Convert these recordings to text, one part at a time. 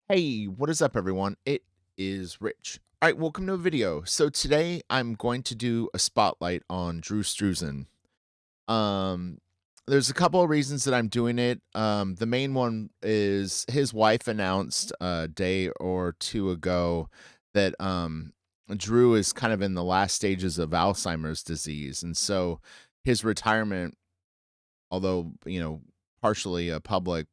Hey, what is up, everyone? It is Rich. All right, welcome to a video. So today I'm going to do a spotlight on Drew Struzan. Um, there's a couple of reasons that I'm doing it. The main one is his wife announced a day or two ago that Drew is kind of in the last stages of Alzheimer's disease, and so his retirement, although partially a public,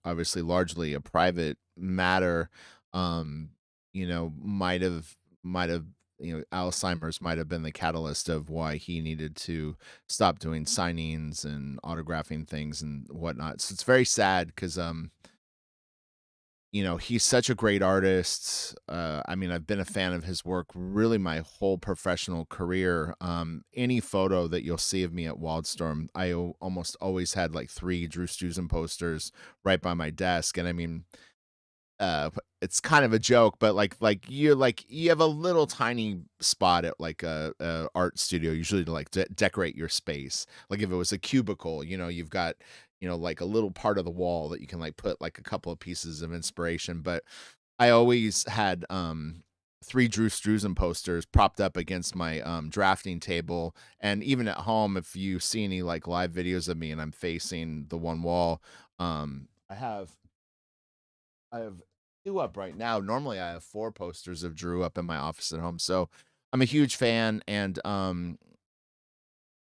obviously largely a private matter, um might have Alzheimer's might have been the catalyst of why he needed to stop doing signings and autographing things and whatnot. So it's very sad because he's such a great artist. I mean, I've been a fan of his work really my whole professional career. Any photo that you'll see of me at Wildstorm, almost always had like three Drew Struzan posters right by my desk. And I mean, it's kind of a joke, but you have a little tiny spot at like a art studio usually to like decorate your space. Like if it was a cubicle, you've got like a little part of the wall that you can like put like a couple of pieces of inspiration. But I always had three Drew Struzan posters propped up against my drafting table, and even at home, if you see any like live videos of me and I'm facing the one wall, I have 2 up right now. Normally, I have 4 posters of Drew up in my office at home, so I'm a huge fan, and,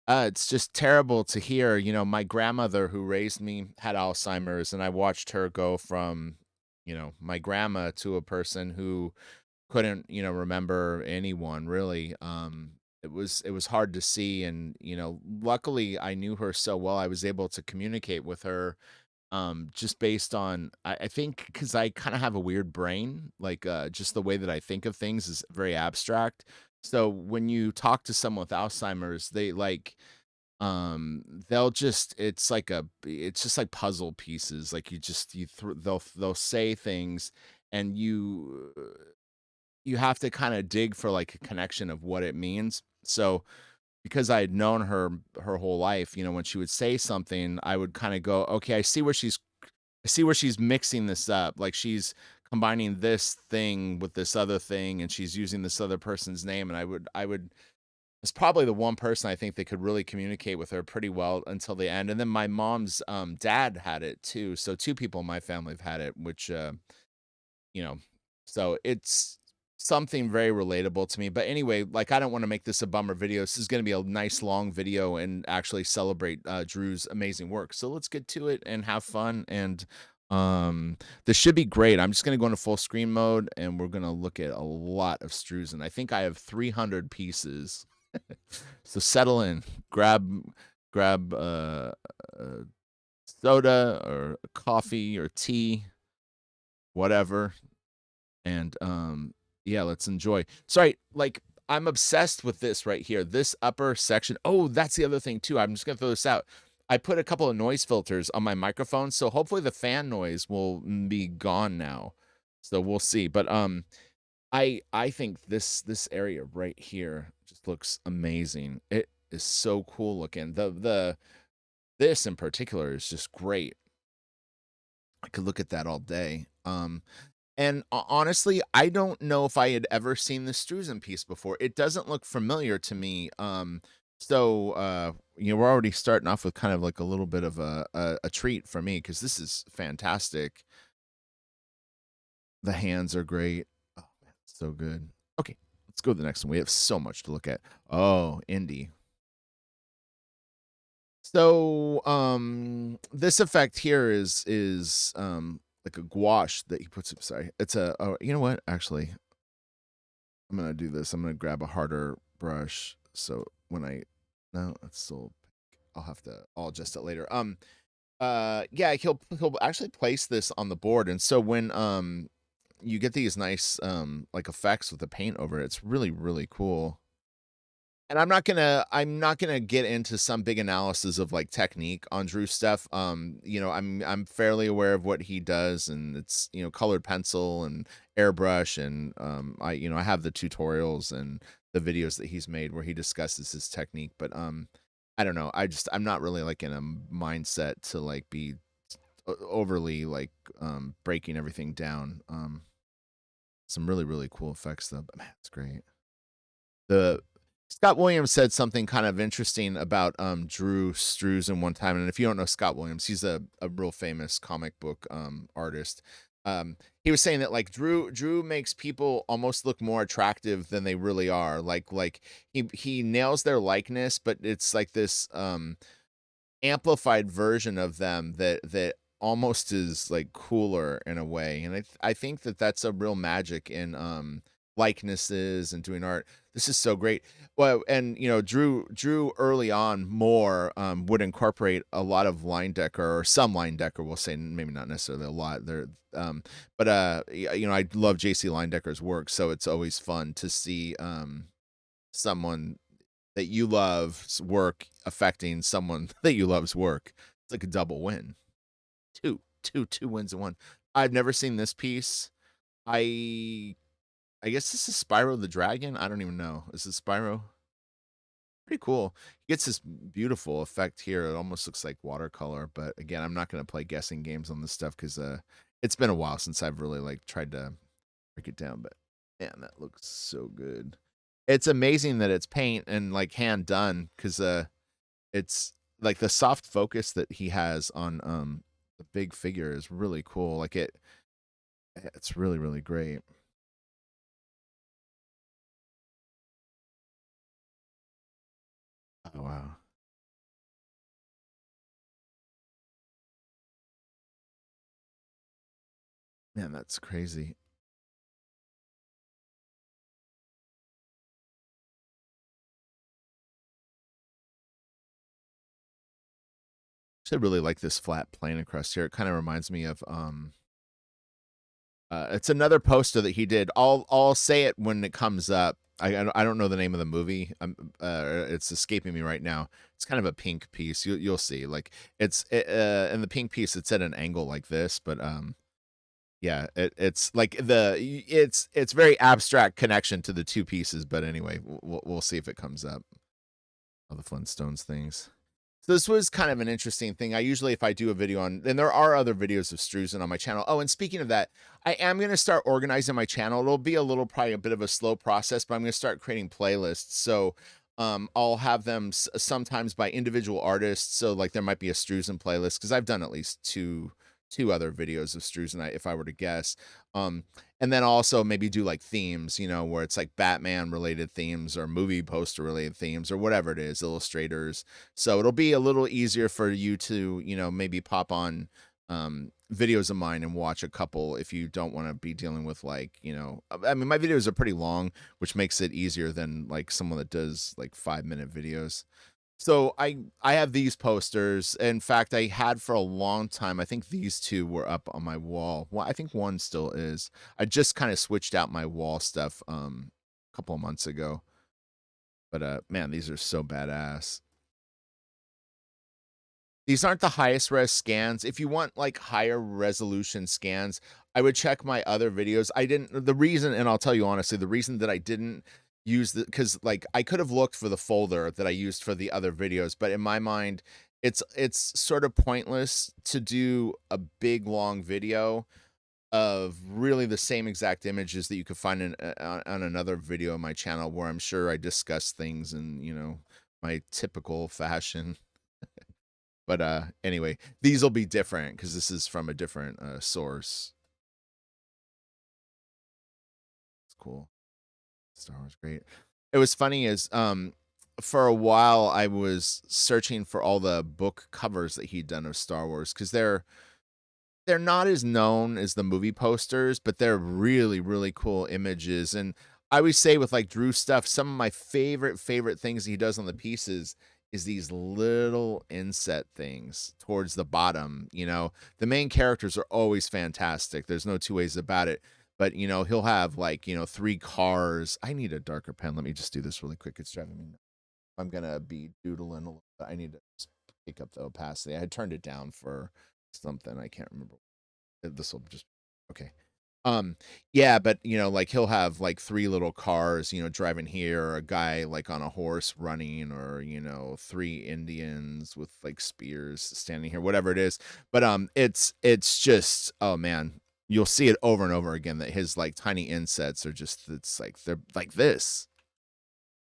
it's just terrible to hear. My grandmother who raised me had Alzheimer's, and I watched her go from, my grandma to a person who couldn't, remember anyone really. It was hard to see, and, luckily, I knew her so well, I was able to communicate with her just based on I think because I kind of have a weird brain, like just the way that I think of things is very abstract. So when you talk to someone with Alzheimer's, they'll just it's just like puzzle pieces. Like they'll say things, and you have to kind of dig for like a connection of what it means. So because I had known her whole life, when she would say something, I would kind of go, okay, I see where she's mixing this up. Like she's combining this thing with this other thing, and she's using this other person's name. And I would it's probably the one person I think that could really communicate with her pretty well until the end. And then my mom's dad had it too. So two people in my family have had it, which you know, so it's something very relatable to me. But anyway, like I don't want to make this a bummer video. This is going to be a nice long video and actually celebrate Drew's amazing work. So let's get to it and have fun. And this should be great. I'm just going to go into full screen mode and we're going to look at a lot of Struzan. I think I have 300 pieces. So settle in, grab soda or coffee or tea, whatever, and yeah, let's enjoy. Sorry, like I'm obsessed with this right here, this upper section. Oh, that's the other thing too. I'm just gonna throw this out. I put a couple of noise filters on my microphone, so hopefully the fan noise will be gone now. So we'll see. But I think this area right here just looks amazing. It is so cool looking. The this in particular is just great. I could look at that all day. And honestly, I don't know if I had ever seen the Struzan piece before. It doesn't look familiar to me. We're already starting off with kind of like a little bit of a treat for me because this is fantastic. The hands are great. Oh man, so good. Okay, let's go to the next one. We have so much to look at. Oh, indie. So, this effect here is like a gouache that he puts. Sorry, it's a. Oh, you know what? Actually, I'm gonna do this. I'm gonna grab a harder brush. So when I no, it's still pink. I'll adjust it later. Yeah, he'll actually place this on the board, and so when you get these nice like effects with the paint over it, it's really really cool. And I'm not gonna get into some big analysis of like technique on Drew's stuff. I'm fairly aware of what he does, and it's colored pencil and airbrush, and I have the tutorials and the videos that he's made where he discusses his technique. But I don't know. I'm not really like in a mindset to like be overly like breaking everything down. Some really really cool effects though. But man, it's great. The Scott Williams said something kind of interesting about Drew Struzan one time, and if you don't know Scott Williams, he's a real famous comic book artist. He was saying that like Drew makes people almost look more attractive than they really are. Like he nails their likeness, but it's like this amplified version of them that almost is like cooler in a way. And I think that that's a real magic in likenesses and doing art. This is so great. Well, and you know, Drew early on more would incorporate a lot of line decker, or some line decker, we'll say, maybe not necessarily a lot there. But you know, I love JC Leindecker's work, so it's always fun to see someone that you love's work affecting someone that you love's work. It's like a double win. Two wins in one. I've never seen this piece. I I guess this is Spyro the Dragon. I don't even know. Is it Spyro? Pretty cool. He gets this beautiful effect here. It almost looks like watercolor, but again, I'm not going to play guessing games on this stuff because it's been a while since I've really like tried to break it down. But man, that looks so good. It's amazing that it's paint and like hand done because it's like the soft focus that he has on the big figure is really cool. Like it's really really great. Oh wow. Man, that's crazy. I really like this flat plane across here. It kind of reminds me of it's another poster that he did. I'll say it when it comes up. I don't know the name of the movie. It's escaping me right now. It's kind of a pink piece. You'll see. Like in the pink piece, it's at an angle like this, but yeah, it's like it's very abstract connection to the two pieces. But anyway, we'll see if it comes up. All the Flintstones things. So this was kind of an interesting thing. I usually, if I do a video on, and there are other videos of Struzan on my channel. Oh, and speaking of that, I am going to start organizing my channel. It'll be a little, probably a bit of a slow process, but I'm going to start creating playlists. So I'll have them sometimes by individual artists. So like there might be a Struzan playlist because I've done at least two other videos of Struzan, if I were to guess. Um, and then also maybe do like themes, you know, where it's like Batman related themes or movie poster related themes or whatever it is, illustrators. So it'll be a little easier for you to, you know, maybe pop on videos of mine and watch a couple if you don't want to be dealing with like, you know, I mean, my videos are pretty long, which makes it easier than like someone that does like 5-minute videos. So I have these posters. In fact, I had for a long time. I think these two were up on my wall. Well, I think one still is. I just kind of switched out my wall stuff a couple of months ago. But man, these are so badass. These aren't the highest res scans. If you want like higher resolution scans, I would check my other videos. I didn't the reason, and I'll tell you honestly, the reason that I didn't use the because like I could have looked for the folder that I used for the other videos, but in my mind, it's sort of pointless to do a big long video of really the same exact images that you could find in on another video on my channel where I'm sure I discuss things in, you know, my typical fashion. But anyway, these will be different because this is from a different source. It's cool. Star Wars, great. It was funny is for a while I was searching for all the book covers that he'd done of Star Wars because they're not as known as the movie posters, but they're really, really cool images. And I always say with like Drew stuff, some of my favorite things he does on the pieces is these little inset things towards the bottom. You know, the main characters are always fantastic. There's no two ways about it. But you know, he'll have like, you know, three cars. I need a darker pen. Let me just do this really quick. It's driving me nuts. I'm gonna be doodling a little bit. I need to just pick up the opacity. I had turned it down for something. I can't remember. This will just okay. Um, yeah, but, like, he'll have, like, 3 little cars, driving here, or a guy, like, on a horse running, or, 3 Indians with, like, spears standing here, whatever it is. But, it's just, oh, man, you'll see it over and over again that his, like, tiny insets are just, it's like, they're like this.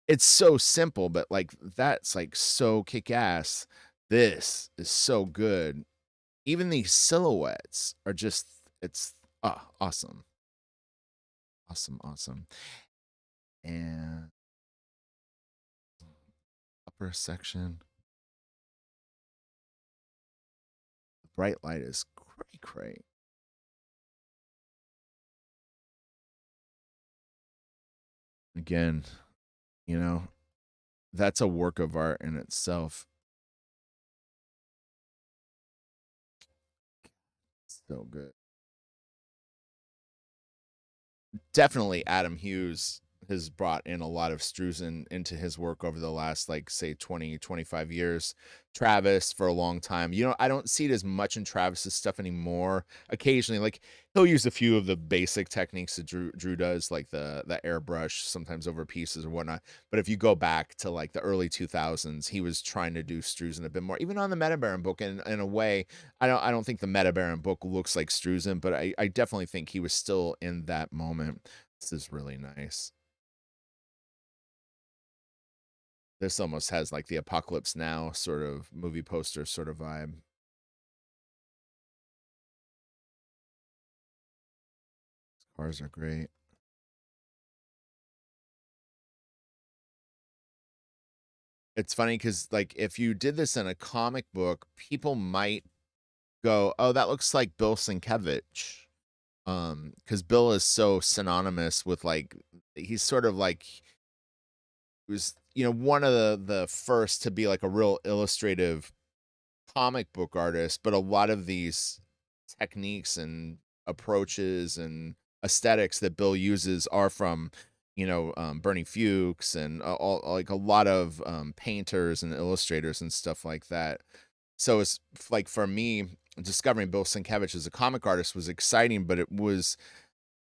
It's so simple, but, like, that's, like, so kick-ass. This is so good. Even these silhouettes are just, it's, awesome. Awesome, awesome. And upper section, the bright light is cray cray. Again, you know, that's a work of art in itself. So good. Definitely Adam Hughes has brought in a lot of Struzan into his work over the last, like, say, 20, 25 years. Travis for a long time. I don't see it as much in Travis's stuff anymore. Occasionally, like, he'll use a few of the basic techniques that Drew does, like the airbrush sometimes over pieces or whatnot. But if you go back to, like, the early 2000s, he was trying to do Struzan a bit more, even on the Metabaron book. In a way, I don't think the Metabaron book looks like Struzan, but I definitely think he was still in that moment. This is really nice. This almost has, like, the Apocalypse Now sort of movie poster sort of vibe. Cars are great. It's funny because, like, if you did this in a comic book, people might go, "Oh, that looks like Bill Sienkiewicz." Because Bill is so synonymous with, like, he's sort of like, he was, one of the first to be, like, a real illustrative comic book artist, but a lot of these techniques and approaches and aesthetics that Bill uses are from, Bernie Fuchs and like a lot of painters and illustrators and stuff like that. So it's like, for me, discovering Bill Sienkiewicz as a comic artist was exciting, but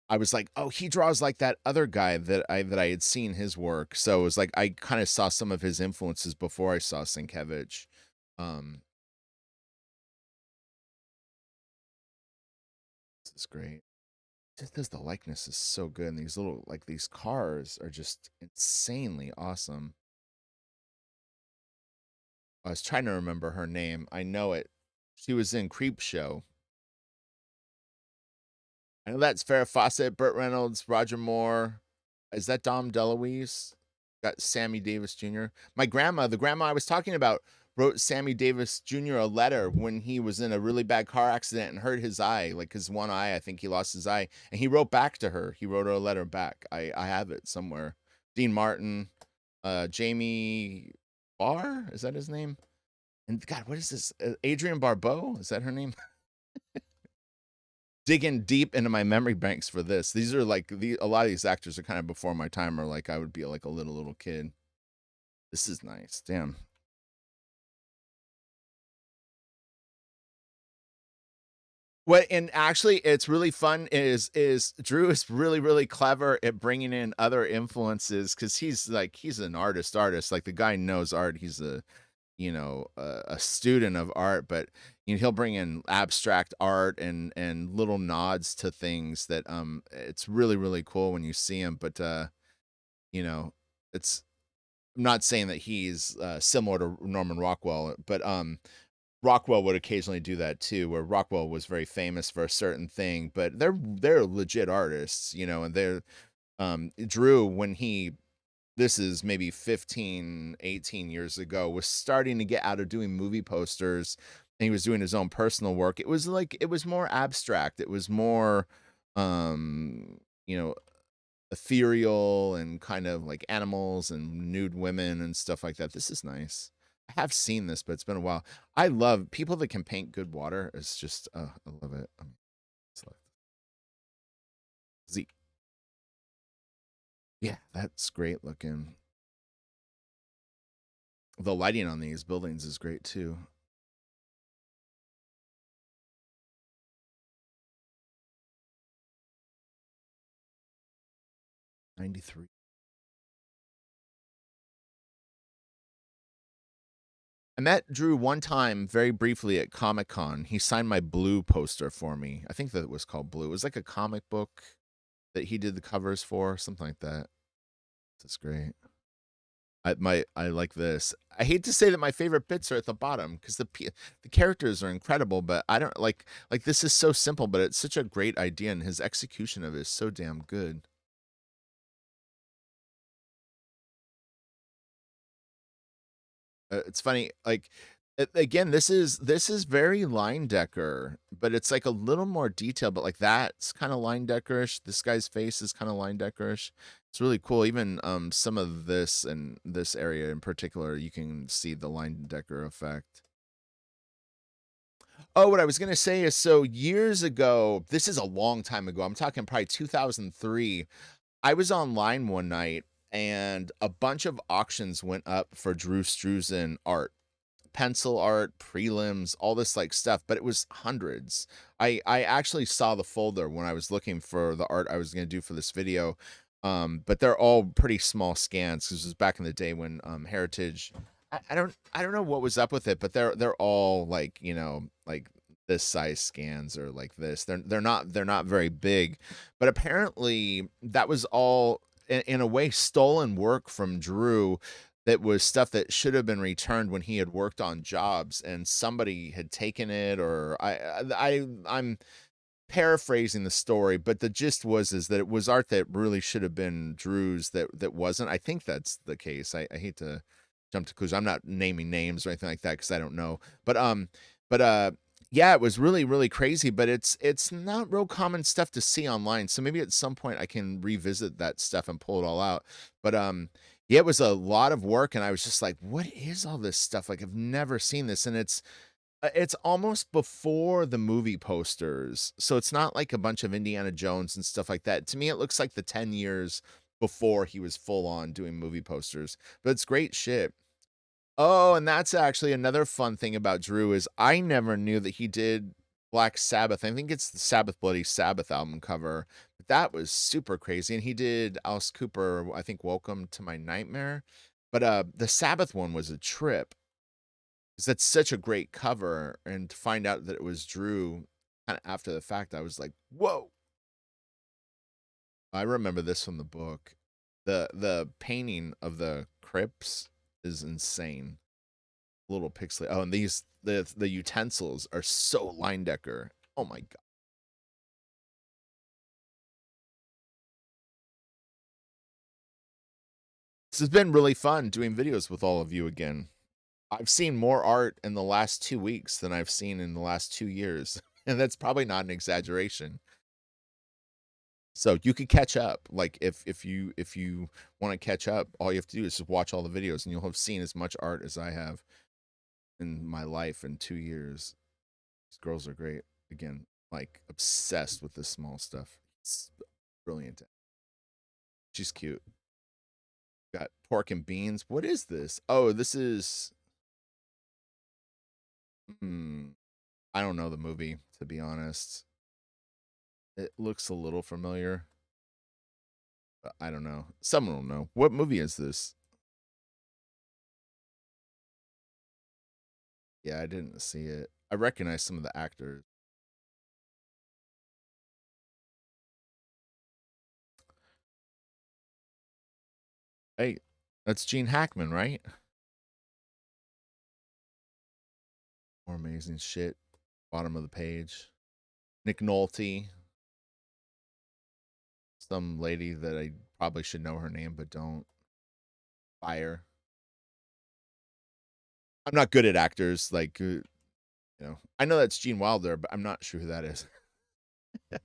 I was like, oh, he draws like that other guy that I had seen his work. So it was like I kind of saw some of his influences before I saw Sienkiewicz. Um, this is great. Just because the likeness is so good, and these little, like, these cars are just insanely awesome. I was trying to remember her name. I know it. She was in Creep Show. I know that's Farrah Fawcett, Burt Reynolds, Roger Moore. Is that Dom DeLuise? Got Sammy Davis Jr. My grandma, the grandma I was talking about, wrote Sammy Davis Jr. a letter when he was in a really bad car accident and hurt his eye, like his one eye. I think he lost his eye, and he wrote back to her. He wrote her a letter back. I have it somewhere. Dean Martin, Jamie Barr, is that his name? And God, what is this? Adrienne Barbeau, is that her name? Digging deep into my memory banks for this. These are like, a lot of these actors are kind of before my time, or like I would be like a little kid. This is nice. Damn. What, and actually, it's really fun. Is Drew is really clever at bringing in other influences, because he's an artist. Like, the guy knows art. He's a student of art, but he'll bring in abstract art and little nods to things that, it's really cool when you see him. But you know it's, I'm not saying that he's similar to Norman Rockwell, but Rockwell would occasionally do that too, where Rockwell was very famous for a certain thing, but they're legit artists, and they're, Drew, when he, this is maybe 15, 18 years ago, was starting to get out of doing movie posters, and he was doing his own personal work. It was more abstract. It was more, um, you know, ethereal, and kind of like animals and nude women and stuff like that. This is nice. I have seen this, but it's been a while. I love people that can paint good water. It's just, I love it. It's like, Z. Yeah, that's great looking. The lighting on these buildings is great too. 93. I met Drew one time very briefly at Comic Con. He signed my Blue poster for me. I think that it was called Blue. It was like a comic book that he did the covers for, something like that. That's great. I like this. I hate to say that my favorite bits are at the bottom because the characters are incredible, but I don't like this is so simple, but it's such a great idea, and his execution of it is so damn good. It's funny, like again, this is very line decker, but it's like a little more detailed. But like that's kind of line deckerish. This guy's face is kind of line deckerish. It's really cool. Even some of this and this area in particular, you can see the line decker effect. Oh, what I was gonna say is so years ago, this is a long time ago. I'm talking probably 2003. I was online one night and a bunch of auctions went up for Drew Struzan art, pencil art, prelims, all this like stuff, but it was hundreds. I actually saw the folder when I was looking for the art I was going to do for this video. But they're all pretty small scans because it was back in the day when Heritage. I don't know what was up with it, but they're all like like this size scans or like this. They're not very big, but apparently that was all in a way stolen work from Drew that was stuff that should have been returned when he had worked on jobs and somebody had taken it or I'm paraphrasing the story, but the gist was is that it was art that really should have been Drew's that wasn't. I think that's the case. I hate to jump to clues. I'm not naming names or anything like that because I don't know. But yeah, it was really crazy, but it's not real common stuff to see online. So maybe at some point I can revisit that stuff and pull it all out. But yeah, it was a lot of work and I was just like, what is all this stuff? Like I've never seen this. And it's almost before the movie posters. So it's not like a bunch of Indiana Jones and stuff like that. To me, it looks like the 10 years before he was full on doing movie posters. But it's great shit. Oh, and that's actually another fun thing about Drew is I never knew that he did Black Sabbath. I think it's the Sabbath Bloody Sabbath album cover. But that was super crazy. And he did Alice Cooper, I think Welcome to My Nightmare. But the Sabbath one was a trip because that's such a great cover. And to find out that it was Drew kind of after the fact, I was like, whoa. I remember this from the book. The painting of the crypts is insane. Little pixely. Oh, and the utensils are so line decker. Oh my god. This has been really fun doing videos with all of you again. I've seen more art in the last 2 weeks than I've seen in the last 2 years. And that's probably not an exaggeration. So you could catch up. Like if you want to catch up, all you have to do is just watch all the videos and you'll have seen as much art as I have in my life in 2 years. These girls are great. Again, like obsessed with this small stuff. It's brilliant. She's cute. Got pork and beans. What is this? Oh, this is. Hmm, I don't know the movie, to be honest. It looks a little familiar, but I don't know. Someone will know. What movie is this? Yeah, I didn't see it. I recognize some of the actors. Hey, that's Gene Hackman, right? More amazing shit. Bottom of the page. Nick Nolte. Some lady that I probably should know her name, but don't. Fire. I'm not good at actors. I know that's Gene Wilder, but I'm not sure who that is. But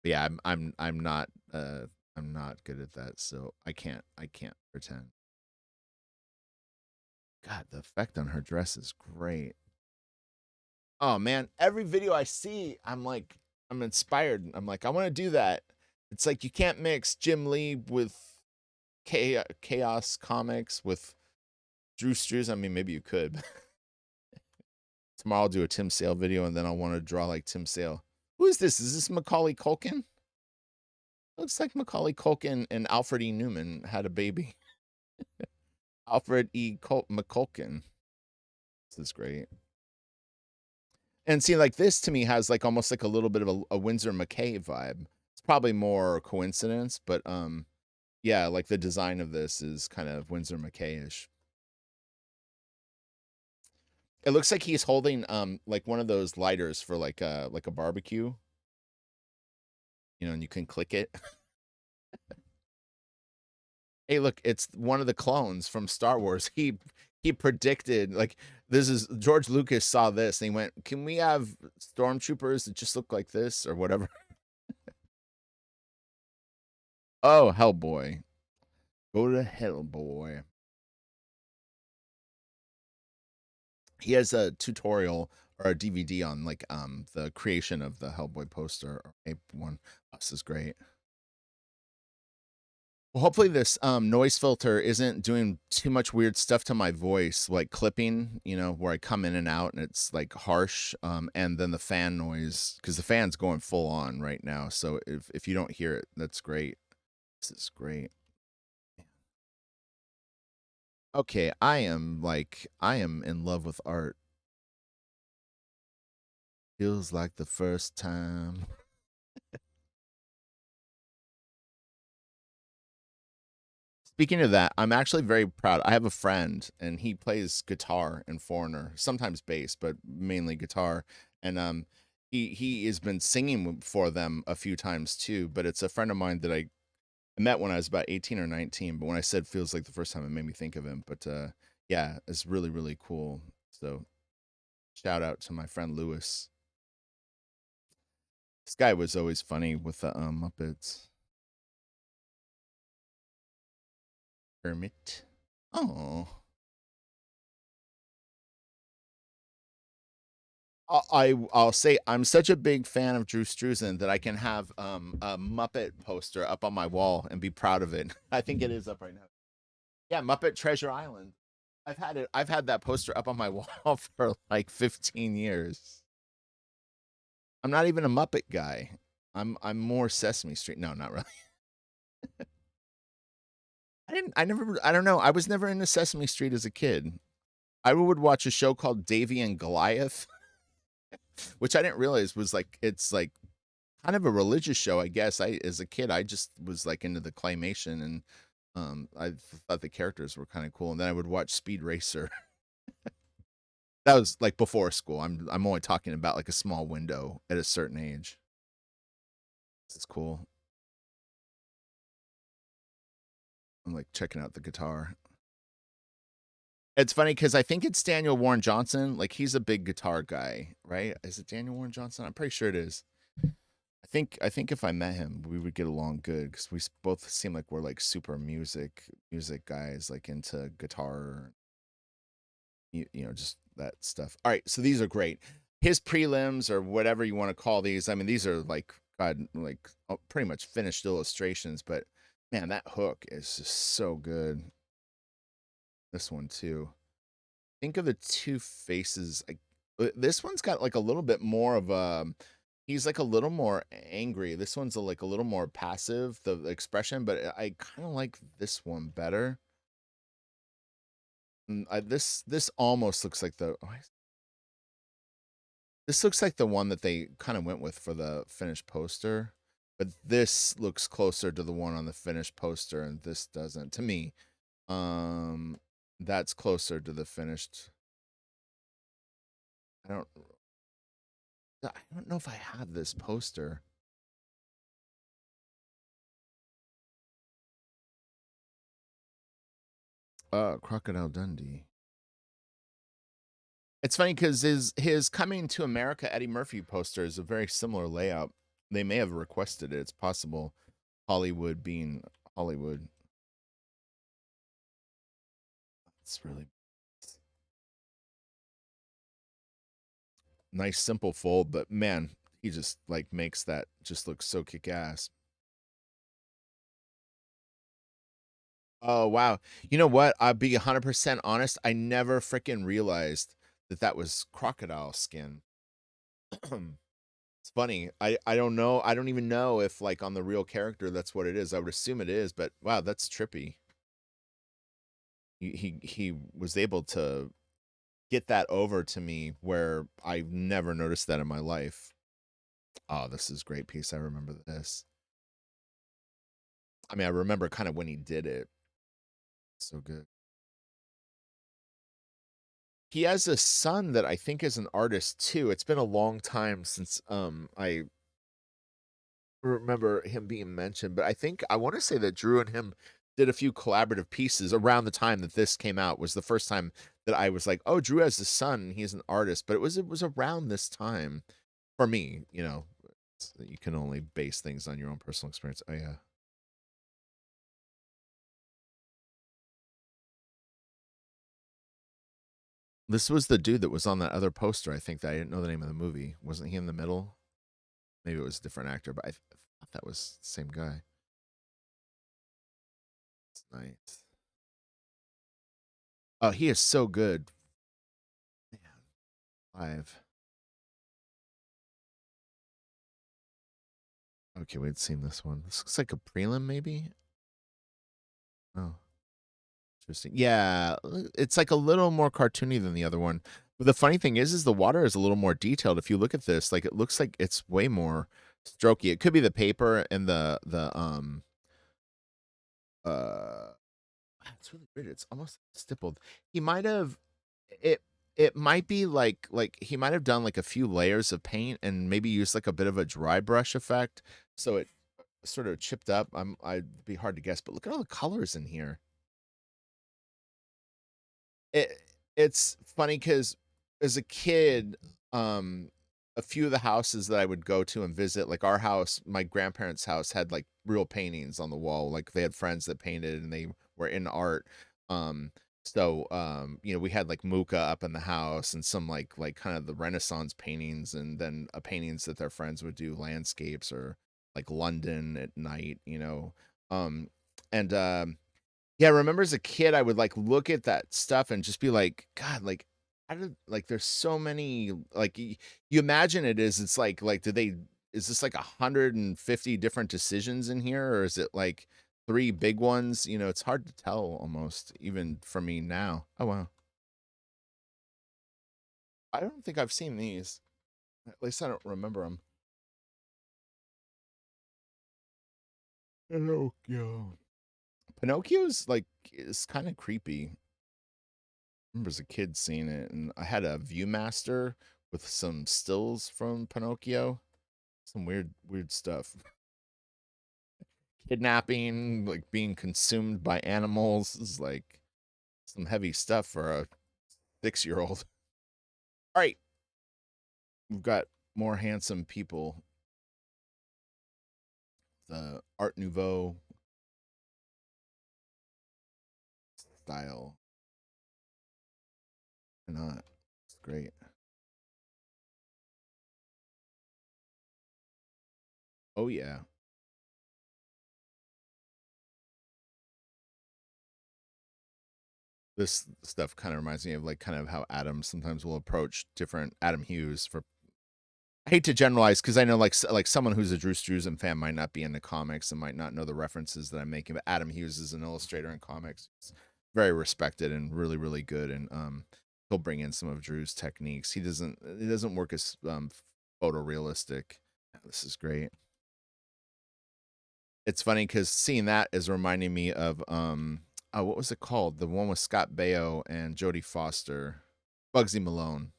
yeah, I'm not good at that, so I can't pretend. God, the effect on her dress is great. Oh man, every video I see, I'm inspired. I'm like, I want to do that. It's like you can't mix Jim Lee with Chaos Comics with Drew Struzan. I mean, maybe you could. Tomorrow I'll do a Tim Sale video, and then I'll want to draw like Tim Sale. Who is this? Is this Macaulay Culkin? Looks like Macaulay Culkin and Alfred E. Newman had a baby. Alfred E. McCulkin. This is great. And see, like this to me has like almost like a little bit of a Winsor McCay vibe. It's probably more coincidence, but yeah, like the design of this is kind of Winsor McCay-ish. It looks like he's holding like one of those lighters for like a barbecue, you know, and you can click it. Hey, look, it's one of the clones from Star Wars. He predicted like this is George Lucas saw this and he went, "Can we have stormtroopers that just look like this or whatever?" Oh, Hellboy. Go to Hellboy. He has a tutorial or a DVD on like the creation of the Hellboy poster or ape one. This is great. Well, hopefully this noise filter isn't doing too much weird stuff to my voice, like clipping, you know, where I come in and out and it's like harsh. And then the fan noise, because the fan's going full on right now. So if you don't hear it, that's great. This is great. Okay, I am in love with art. Feels like the first time. Speaking of that, I'm actually very proud. I have a friend and he plays guitar in Foreigner, sometimes bass, but mainly guitar. And he has been singing for them a few times too, but it's a friend of mine that I met when I was about 18 or 19, but when I said feels like the first time it made me think of him. But yeah, it's really really cool. So shout out to my friend Lewis. This guy was always funny with the Muppets. Kermit. Oh. I'll say I'm such a big fan of Drew Struzan that I can have a Muppet poster up on my wall and be proud of it. I think it is up right now. Yeah, Muppet Treasure Island. I've had it. I've had that poster up on my wall for like 15 years. I'm not even a Muppet guy. I'm more Sesame Street. No, not really. I didn't. I never. I don't know. I was never into Sesame Street as a kid. I would watch a show called Davy and Goliath, which I didn't realize was like it's like kind of a religious show, I guess. I as a kid, I just was like into the claymation and I thought the characters were kind of cool. And then I would watch Speed Racer. That was like before school. I'm only talking about like a small window at a certain age. This is cool. I'm like checking out the guitar. It's funny because I think it's Daniel Warren Johnson. Like he's a big guitar guy, right? Is it Daniel Warren Johnson? I'm pretty sure it is. I think if I met him, we would get along good because both seem like we're like super music guys, like into guitar, you know, just that stuff. All right, so these are great. His prelims or whatever you want to call these. I mean, these are like God, like pretty much finished illustrations. But man, that hook is just so good. This one too. Think of the two faces. This one's got like a little bit more of a. He's like a little more angry. This one's like a little more passive, the expression, but I kind of like this one better. This almost looks like this looks like the one that they kind of went with for the finished poster, but this looks closer to the one on the finished poster, and this doesn't. To me, um, that's closer to the finished. I don't. I don't know if I have this poster. Crocodile Dundee. It's funny because his Coming to America Eddie Murphy poster is a very similar layout. They may have requested it. It's possible. Hollywood being Hollywood. It's really nice, simple fold, but man, he just like makes that just look so kick ass. Oh wow! You know what? I'll be 100% honest. I never freaking realized that that was crocodile skin. So It's funny. I don't know. I don't even know if like on the real character that's what it is. I would assume it is, but wow, that's trippy. He was able to get that over to me where I've never noticed that in my life. Oh, this is a great piece. I remember this. I mean, I remember kind of when he did it. So good. He has a son that I think is an artist too. It's been a long time since I remember him being mentioned, but I think I want to say that Drew and him did a few collaborative pieces around the time that this came out. Was the first time that I was like, "Oh, Drew has a son, and he's an artist." But it was around this time for me, you can only base things on your own personal experience. Oh yeah. This was the dude that was on that other poster, I think, that I didn't know the name of the movie. Wasn't he in the middle? Maybe it was a different actor, but I thought that was the same guy. It's nice. Oh, he is so good. Man, live. Okay, we'd seen this one. This looks like a prelim, maybe. Oh, interesting. Yeah, it's like a little more cartoony than the other one. But the funny thing is the water is a little more detailed. If you look at this, like it looks like it's way more strokey. It could be the paper and uh it's really weird. It's almost stippled. He might have it it might be like he might have done like a few layers of paint and maybe used like a bit of a dry brush effect. So it sort of chipped up. I'd be hard to guess, but look at all the colors in here. It it's funny because as a kid, um, a few of the houses that I would go to and visit, like our house, my grandparents' house had like real paintings on the wall. Like they had friends that painted and they were in art. We had like Muka up in the house and some like kind of the Renaissance paintings and then paintings that their friends would do landscapes or like London at night. Um and Yeah, I remember as a kid, I would like look at that stuff and just be like, God, like, I did like there's so many you imagine it's like is this like 150 different decisions in here, or is it like three big ones? It's hard to tell almost, even for me now. Oh wow. I don't think I've seen these. At least I don't remember them. Pinocchio. Pinocchio's like is kind of creepy. Remember as a kid seeing it, and I had a ViewMaster with some stills from Pinocchio. Some weird stuff. Kidnapping, like being consumed by animals is like some heavy stuff for a 6-year old. All right, we've got more handsome people. The Art Nouveau style. Why not? It's great. Oh yeah. This stuff kind of reminds me of like kind of how Adam sometimes will approach different Adam Hughes for I hate to generalize because I know like someone who's a Drew Struzan fan might not be into comics and might not know the references that I'm making. But Adam Hughes is an illustrator in comics. He's very respected and really really good. And he'll bring in some of Drew's techniques. He doesn't work as photorealistic. This is great. It's funny because seeing that is reminding me of oh, what was it called? The one with Scott Baio and Jodie Foster, Bugsy Malone.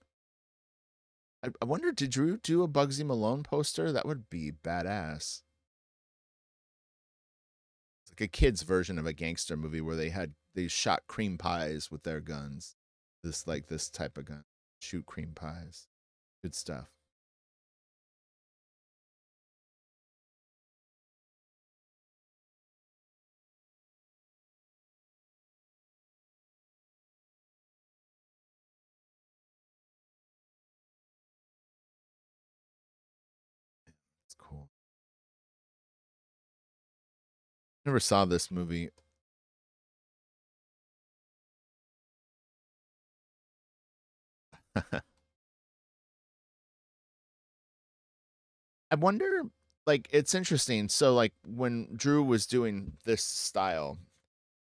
I wonder, did Drew do a Bugsy Malone poster? That would be badass. It's like a kid's version of a gangster movie where they shot cream pies with their guns. This type of gun. Shoot cream pies. Good stuff. It's cool. Never saw this movie. I wonder, like, it's interesting. So, like, when Drew was doing this style,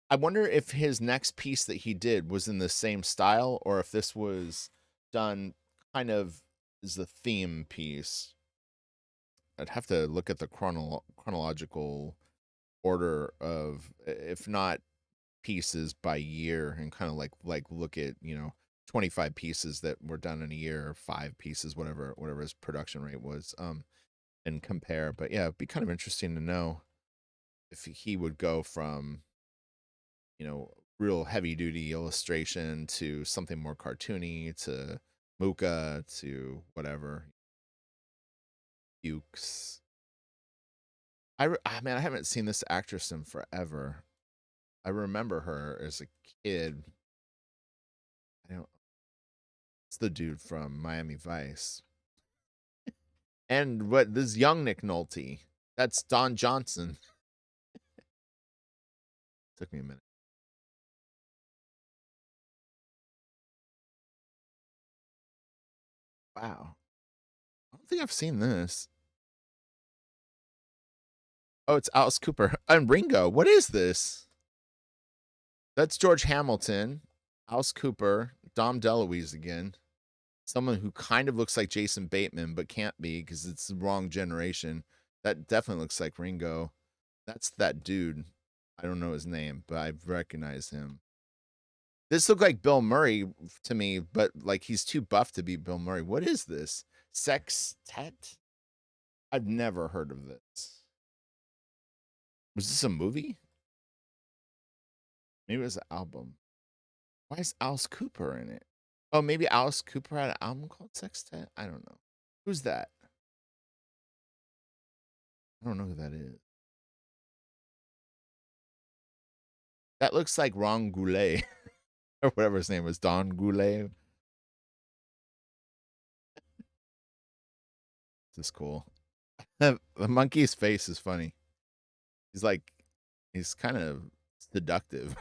I wonder if his next piece that he did was in the same style or if this was done kind of as a theme piece. I'd have to look at the chronological order of, if not pieces by year, and kind of like look at 25 pieces that were done in a year, or 5 pieces, whatever his production rate was, and compare. But yeah, it'd be kind of interesting to know if he would go from real heavy duty illustration to something more cartoony to Muka to whatever. Ukes. Man, I haven't seen this actress in forever. I remember her as a kid. I don't. It's the dude from Miami Vice. And what this young Nick Nolte? That's Don Johnson. Took me a minute. Wow. I don't think I've seen this. Oh, it's Alice Cooper and Ringo. What is this? That's George Hamilton, Alice Cooper, Dom DeLuise again. Someone who kind of looks like Jason Bateman, but can't be because it's the wrong generation. That definitely looks like Ringo. That's that dude. I don't know his name, but I recognize him. This looked like Bill Murray to me, but like he's too buff to be Bill Murray. What is this? Sextet? I've never heard of this. Was this a movie? Maybe it was an album. Why is Alice Cooper in it? Oh, maybe Alice Cooper had an album called Sextet? I don't know. Who's that? I don't know who that is. That looks like Ron Goulet or whatever his name was, Don Goulet. This is cool. The monkey's face is funny. He's like, he's kind of seductive.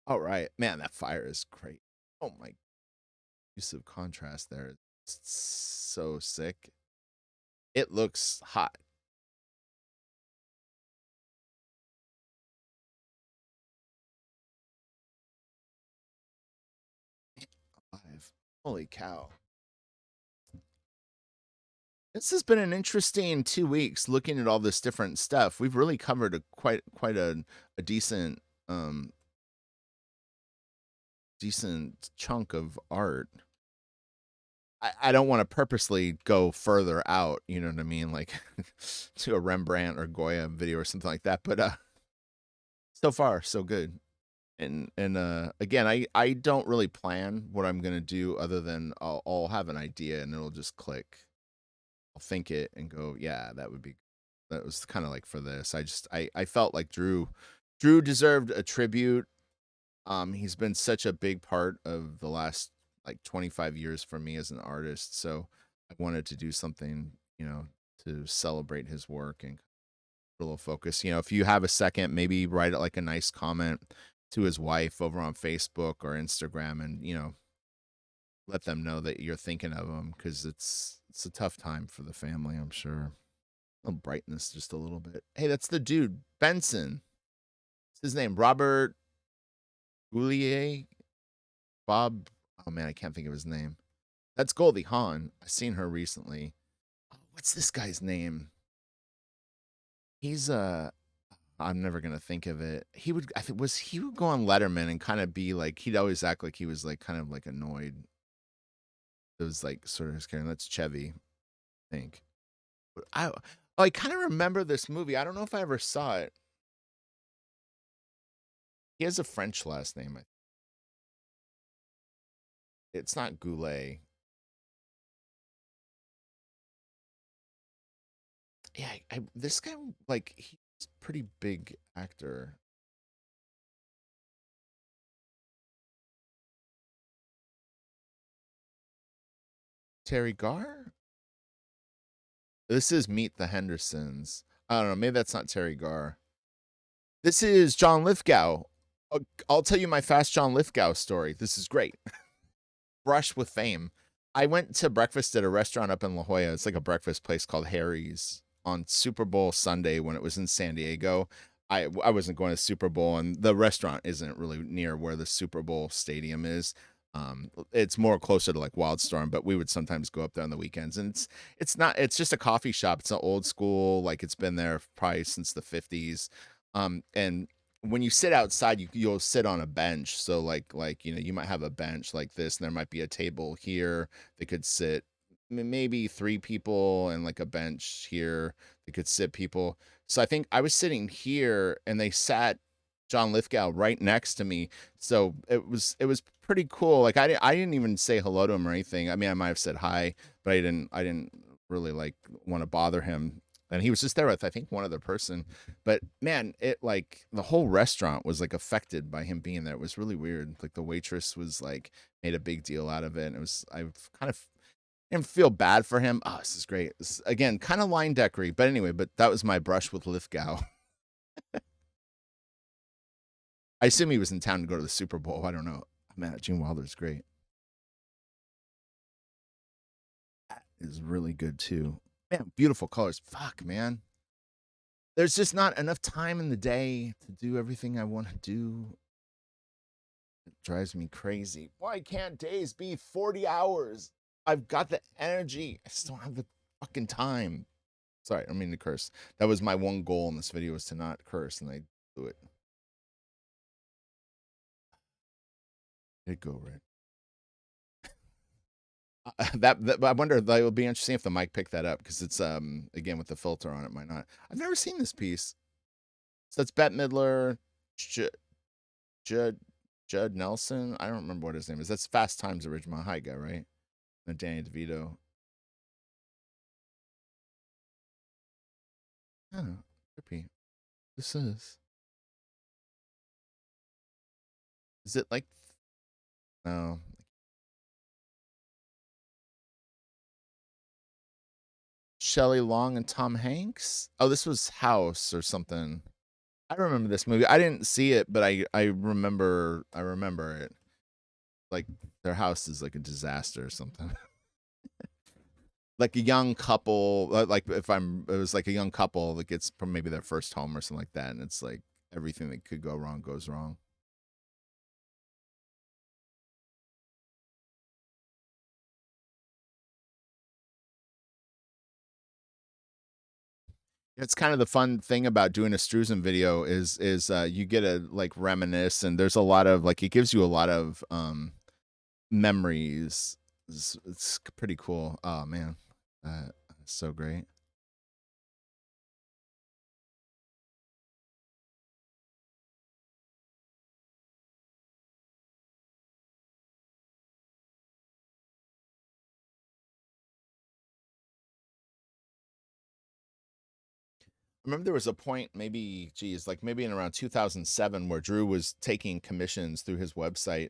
All right, man, that fire is great. Oh my, use of contrast there. It's so sick. It looks hot. Alive. Holy cow. This has been an interesting 2 weeks looking at all this different stuff. We've really covered quite a decent chunk of art. I don't want to purposely go further out, you know what I mean? Like to a Rembrandt or Goya video or something like that. But so far so good. And again, I don't really plan what I'm gonna do other than I'll have an idea and it'll just click. I'll think it and go, yeah, that was kind of like for this. I felt like Drew deserved a tribute. He's been such a big part of the last like 25 years for me as an artist. So I wanted to do something, to celebrate his work and put a little focus. If you have a second, maybe write like a nice comment to his wife over on Facebook or Instagram, and let them know that you're thinking of them because it's a tough time for the family, I'm sure. I'll brighten this just a little bit. Hey, that's the dude, Benson. What's his name? Robert Goulier? Bob. Oh man, I can't think of his name. That's Goldie Hawn. I've seen her recently. Oh, what's this guy's name? He's I'm never gonna think of it. He would go on Letterman and kind of be like he'd always act like he was like kind of like annoyed. It was like sort of scary. That's Chevy, I think. I kind of remember this movie. I don't know if I ever saw it. He has a French last name. It's not Goulet. Yeah, this guy, like, he's a pretty big actor. Terry Garr? This is Meet the Hendersons. I don't know. Maybe that's not Terry Garr. This is John Lithgow. I'll tell you my fast John Lithgow story. This is great. brush with fame. I went to breakfast at a restaurant up in La Jolla. It's like a breakfast place called Harry's on Super Bowl Sunday when it was in San Diego. I wasn't going to Super Bowl, and the restaurant isn't really near where the Super Bowl stadium is. It's more closer to like Wildstorm, but we would sometimes go up there on the weekends. And it's not it's just a coffee shop. It's an old school, like it's been there probably since the 50s. And when you sit outside, you'll sit on a bench. So like you know, you might have a bench like this, and there might be a table here that could sit maybe three people, and like a bench here that could sit people. So I think I was sitting here, and they sat John Lithgow right next to me. So it was pretty cool. Like I didn't even say hello to him or anything. I mean, I might have said hi, but I didn't really like want to bother him. And he was just there with I think one other person. But man, it like the whole restaurant was like affected by him being there. It was really weird. Like the waitress was like made a big deal out of it. And it was I kind of didn't feel bad for him. Oh, this is great. This, again, kind of line deckery. But anyway, but that was my brush with Lithgow. I assume he was in town to go to the Super Bowl. I don't know. Man, Gene Wilder's great. That is really good too. Man, beautiful colors. Fuck, man. There's just not enough time in the day to do everything I want to do. It drives me crazy. Why can't days be 40 hours? I've got the energy. I just don't have the fucking time. Sorry, I don't mean to curse. That was my one goal in this video, was to not curse, and I do it. Did go right. I wonder, that will be interesting if the mic picked that up, because it's again with the filter on it, might not. I've never seen this piece. So that's Bette Midler, J- Judd Judd Nelson. I don't remember what his name is. That's Fast Times original high guy, right? And Danny DeVito. Oh, trippy. This is it like no Shelley Long and Tom Hanks? Oh, this was House or something. I remember this movie. I didn't see it, but I remember it. Like their house is like a disaster or something. Like a young couple, like if I'm, it was like a young couple that gets from maybe their first home or something like that, and it's like everything that could go wrong goes wrong. It's kind of the fun thing about doing a Struzan video is you get to like reminisce, and there's a lot of like it gives you a lot of memories. It's pretty cool. Oh man, uh, so great. I remember there was a point, maybe, geez, like maybe in around 2007, where Drew was taking commissions through his website,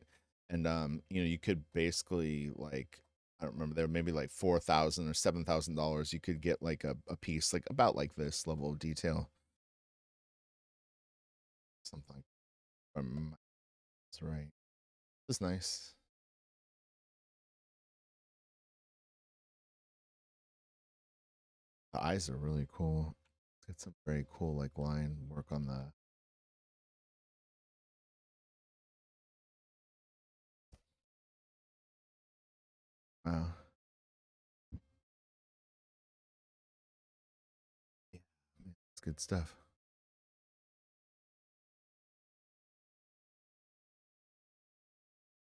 and you know, you could basically like, I don't remember, there were maybe like $4,000 or $7,000. You could get like a piece like about like this level of detail, something like. That's right. That's nice. The eyes are really cool. It's some very cool like line work on the. Wow, yeah, it's good stuff.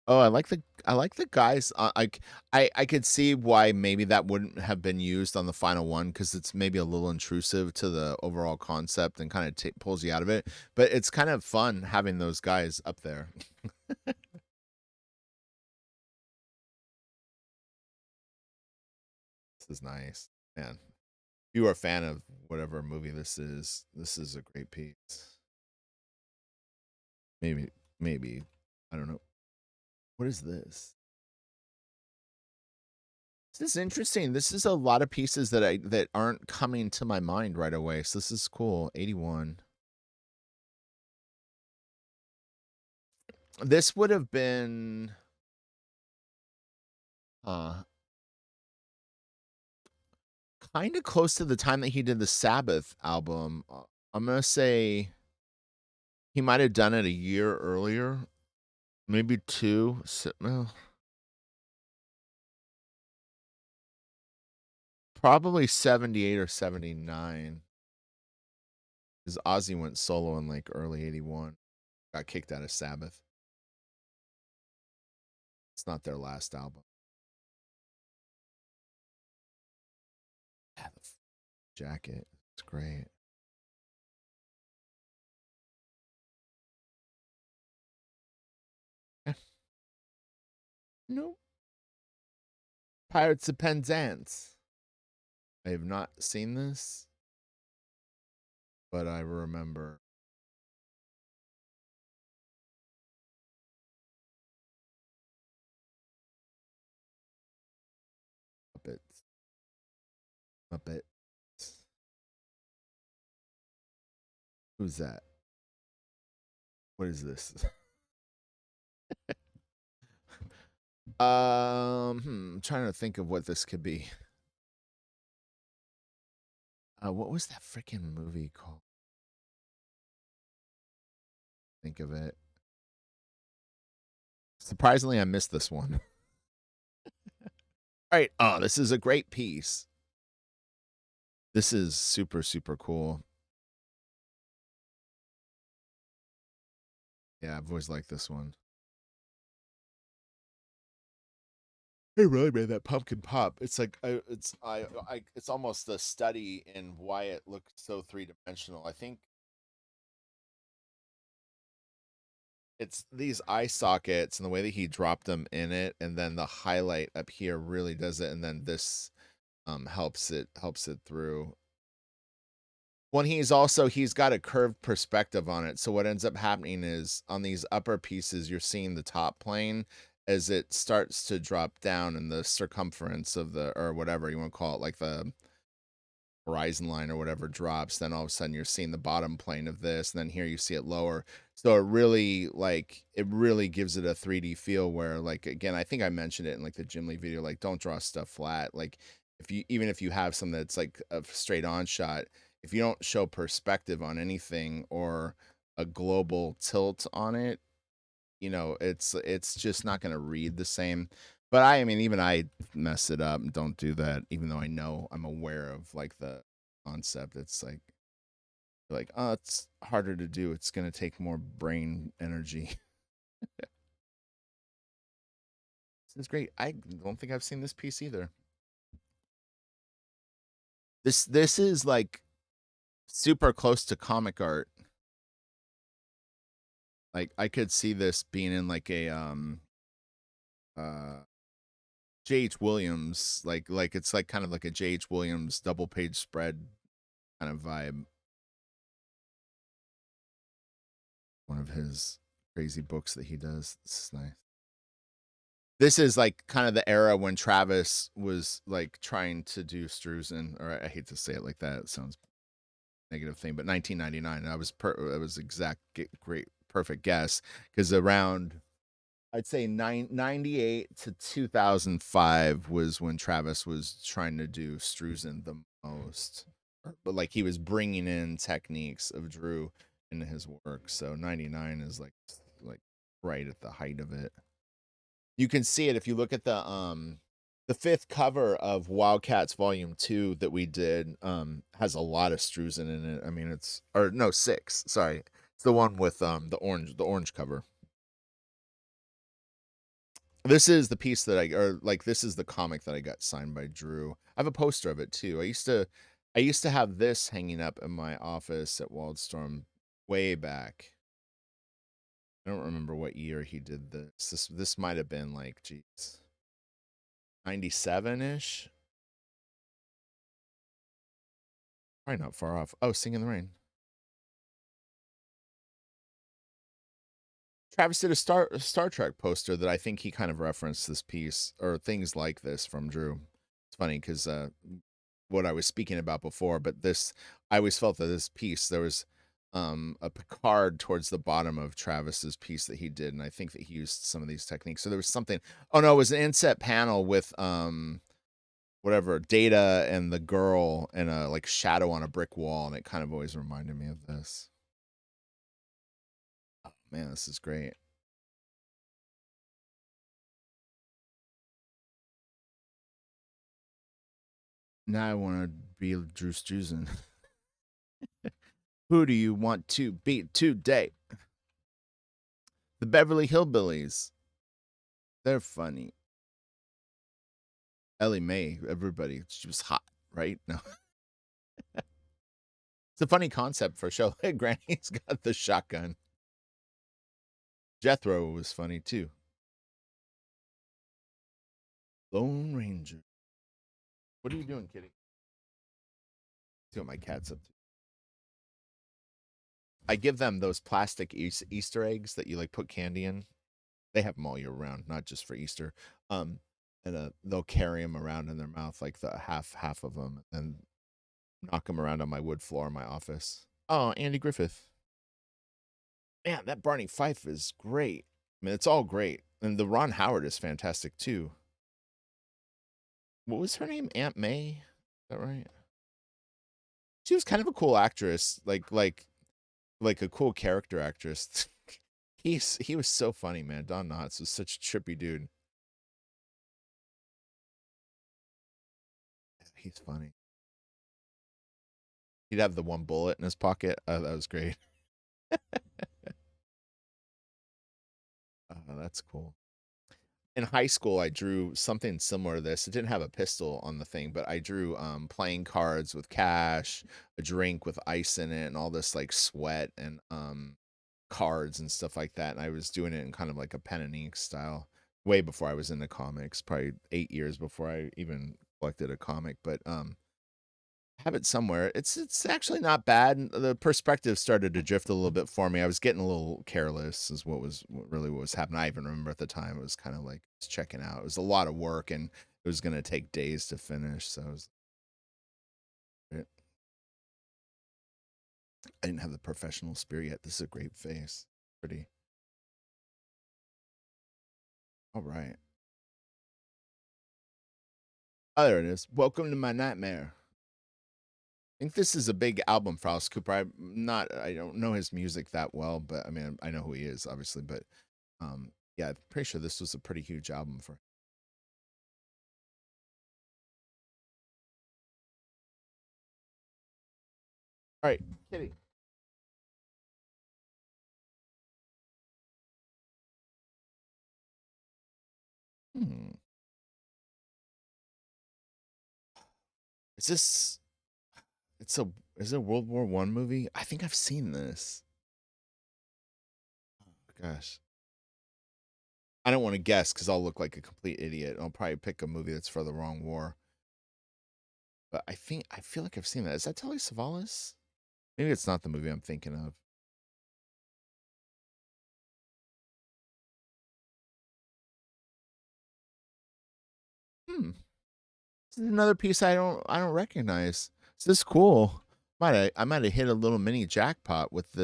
Oh, I like the guys. I could see why maybe that wouldn't have been used on the final one, because it's maybe a little intrusive to the overall concept and kind of pulls you out of it. But it's kind of fun having those guys up there. This is nice, man. If you are a fan of whatever movie this is a great piece. Maybe I don't know. What is this? This is interesting. This is a lot of pieces that aren't coming to my mind right away. So this is cool. 81. This would have been Uh, Kinda close to the time that he did the Sabbath album. I'm gonna say he might have done it a year earlier, maybe 2, well, probably 78 or 79. 'Cause Ozzy went solo in, like, early '81, got kicked out of Sabbath. It's not their last album. Yeah, the jacket, it's great. Eh, nope. Pirates of Penzance. I have not seen this, but I remember Muppets. Muppets. Who's that? What is this? I'm trying to think of what this could be. What was that freaking movie called? Think of it. Surprisingly, I missed this one. All right. Oh, this is a great piece. This is super, super cool. Yeah, I've always liked this one. They really made that pumpkin pop. It's like it's almost a study in why it looks so three dimensional. I think it's these eye sockets and the way that he dropped them in it, and then the highlight up here really does it, and then this helps it through. When he's got a curved perspective on it. So what ends up happening is on these upper pieces, you're seeing the top plane as it starts to drop down and the circumference of the or whatever you want to call it, like the horizon line or whatever drops, then all of a sudden you're seeing the bottom plane of this, and then here you see it lower. So it really gives it a 3D feel where like again, I think I mentioned it in like the Jim Lee video, like don't draw stuff flat. Like if you even if you have something that's like a straight on shot, if you don't show perspective on anything or a global tilt on it, it's just not gonna read the same. But I mean, even I mess it up and don't do that, even though I'm aware of like the concept. It's like, oh, it's harder to do. It's gonna take more brain energy. This is great. I don't think I've seen this piece either. This is like super close to comic art. Like I could see this being in like a uh J.H. Williams, like it's like kind of like a J.H. Williams double page spread kind of vibe. One of his crazy books that he does. This is nice. This is like kind of the era when Travis was like trying to do Struzan, or I hate to say it like that. It sounds negative thing, but 1999. It was exact great perfect guess because around I'd say 98 to 2005 was when Travis was trying to do Struzan the most, but like he was bringing in techniques of Drew into his work. So 99 is like right at the height of it. You can see it if you look at the fifth cover of Wildcats Volume 2 that we did has a lot of Struzan in it. I mean it's or no 6, sorry. It's the one with the orange cover. This is the piece that this is the comic that I got signed by Drew. I have a poster of it too. I used to have this hanging up in my office at Wildstorm way back. I don't remember what year he did this. This might have been like, geez, 97-ish. Probably not far off. Oh, Sing in the Rain. Travis did a Star Trek poster that I think he kind of referenced this piece or things like this from Drew. It's funny because what I was speaking about before, but this I always felt that this piece there was a Picard towards the bottom of Travis's piece that he did, and I think that he used some of these techniques. So there was something. Oh no, it was an inset panel with whatever Data and the girl and a like shadow on a brick wall, and it kind of always reminded me of this. Oh man, this is great. Now I want to be Drew Struzan. Who do you want to beat today? The Beverly Hillbillies. They're funny. Ellie Mae, everybody. She was hot, right? No. It's a funny concept for a show. Granny's got the shotgun. Jethro was funny too. Lone Ranger. What are you doing, kitty? See what my cat's up to. I give them those plastic Easter eggs that you like put candy in. They have them all year round, not just for Easter. Um, and they'll carry them around in their mouth, like the half of them, and knock them around on my wood floor in my office. Oh, Andy Griffith. Man, that Barney Fife is great. I mean, it's all great, and the Ron Howard is fantastic too. What was her name? Aunt May. Is that right? She was kind of a cool actress, like a cool character actress. He was so funny, man. Don Knotts was such a trippy dude. He's funny. He'd have the one bullet in his pocket. Oh, that was great. Oh, that's cool. In high school, I drew something similar to this. It didn't have a pistol on the thing, but I drew playing cards with cash, a drink with ice in it, and all this like sweat and cards and stuff like that. And I was doing it in kind of like a pen and ink style way before I was into comics, probably 8 years before I even collected a comic. But have it somewhere. It's actually not bad. The perspective started to drift a little bit for me. I was getting a little careless, is what was happening. I even remember at the time it was kind of like just checking out. It was a lot of work, and it was going to take days to finish. So I didn't have the professional spirit yet. This is a great face. Pretty. All right. Oh, there it is. Welcome to my nightmare. I think this is a big album for Alice Cooper. I don't know his music that well, but I mean, I know who he is, obviously, but yeah, I'm pretty sure this was a pretty huge album for. All right, Kitty. Hmm. Is this? It's a. Is it a World War I movie? I think I've seen this. Gosh, I don't want to guess because I'll look like a complete idiot. I'll probably pick a movie that's for the wrong war. But I feel like I've seen that. Is that Telly Savalas? Maybe it's not the movie I'm thinking of. Hmm. This is another piece I don't recognize. Is this cool? I might have hit a little mini jackpot with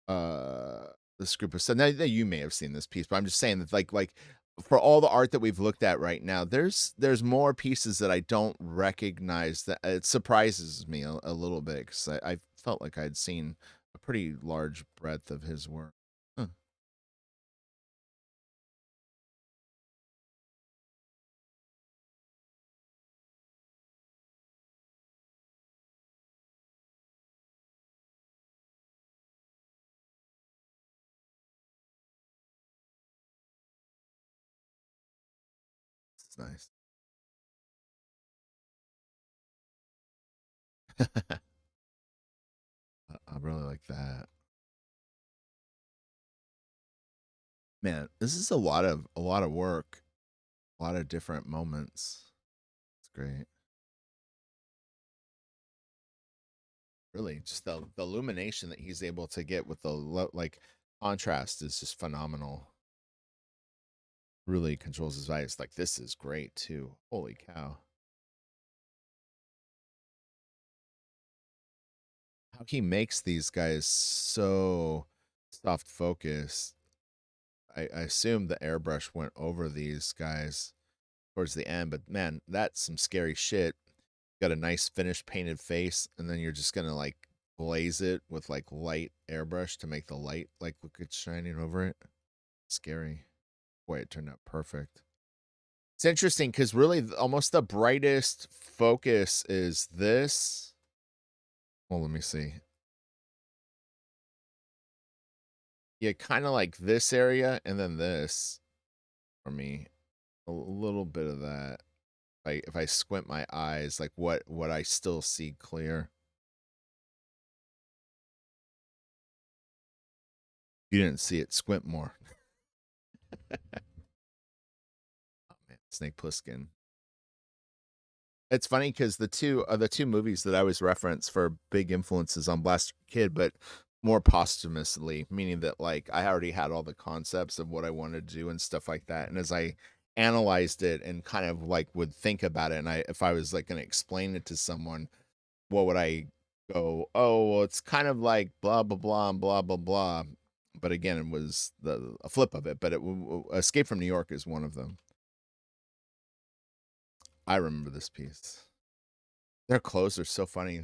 uh this group of stuff. Now you may have seen this piece, but I'm just saying that like for all the art that we've looked at right now, there's more pieces that I don't recognize. That it surprises me a little bit because I felt like I'd seen a pretty large breadth of his work. Huh, it's nice. I really like that. Man, this is a lot of work, a lot of different moments. It's great. Really, just the illumination that he's able to get with the like contrast is just phenomenal. Really controls his eyes. Like this is great too. Holy cow! how he makes these guys so soft focus. I assume the airbrush went over these guys towards the end, but man, that's some scary shit. Got a nice finished painted face, and then you're just gonna like glaze it with like light airbrush to make the light like look it's shining over it. Scary. Boy, it turned out perfect. It's interesting because really almost the brightest focus is this. Well, let me see. Yeah, kind of like this area and then this for me. A little bit of that. If I squint my eyes, like what I still see clear. You didn't see it. Squint more. Oh man, Snake Plissken. It's funny because the two movies that I always reference for big influences on Blaster Kid, but more posthumously, meaning that like I already had all the concepts of what I wanted to do and stuff like that. And as I analyzed it and kind of like would think about it, and if I was like going to explain it to someone, what would I go? Oh, well, it's kind of like blah blah blah and blah blah blah. But again, it was a flip of it. But Escape from New York is one of them. I remember this piece. Their clothes are so funny.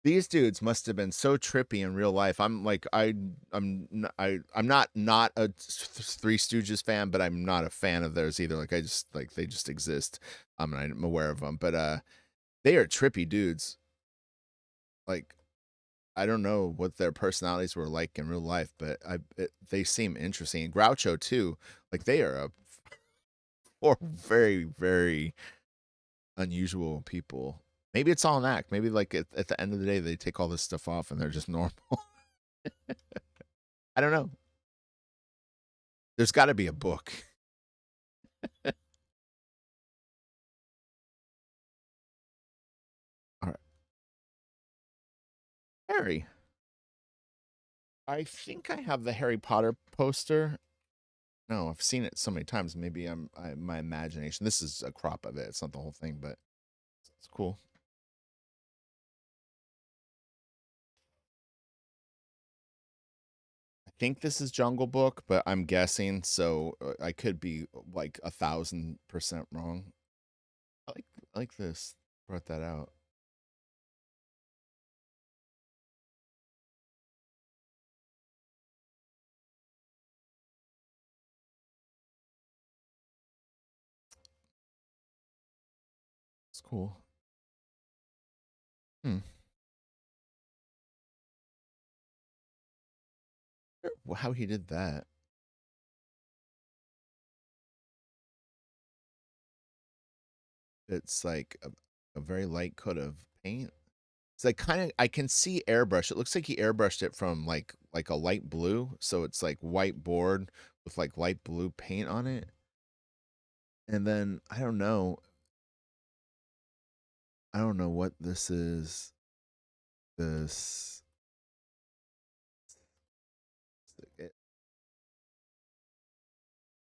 These dudes must have been so trippy in real life. I'm like I'm not a Three Stooges fan, but I'm not a fan of theirs either. Like I just like they just exist. And I'm aware of them, but they are trippy dudes. Like I don't know what their personalities were like in real life, but they seem interesting. And Groucho too. Like they are a or very very unusual people. Maybe it's all an act. Maybe like at the end of the day, they take all this stuff off and they're just normal. I don't know. There's got to be a book. All right, Harry. I think I have the Harry Potter poster. No, I've seen it so many times. Maybe my imagination. This is a crop of it. It's not the whole thing, but it's cool. I think this is Jungle Book, but I'm guessing, so I could be like 1,000% wrong. I like this. Brought that out. It's cool. Hmm. How he did that. It's like a very light coat of paint. It's like kind of I can see airbrush. It looks like he airbrushed it from like a light blue, so it's like white board with like light blue paint on it. And then I don't know what this is. This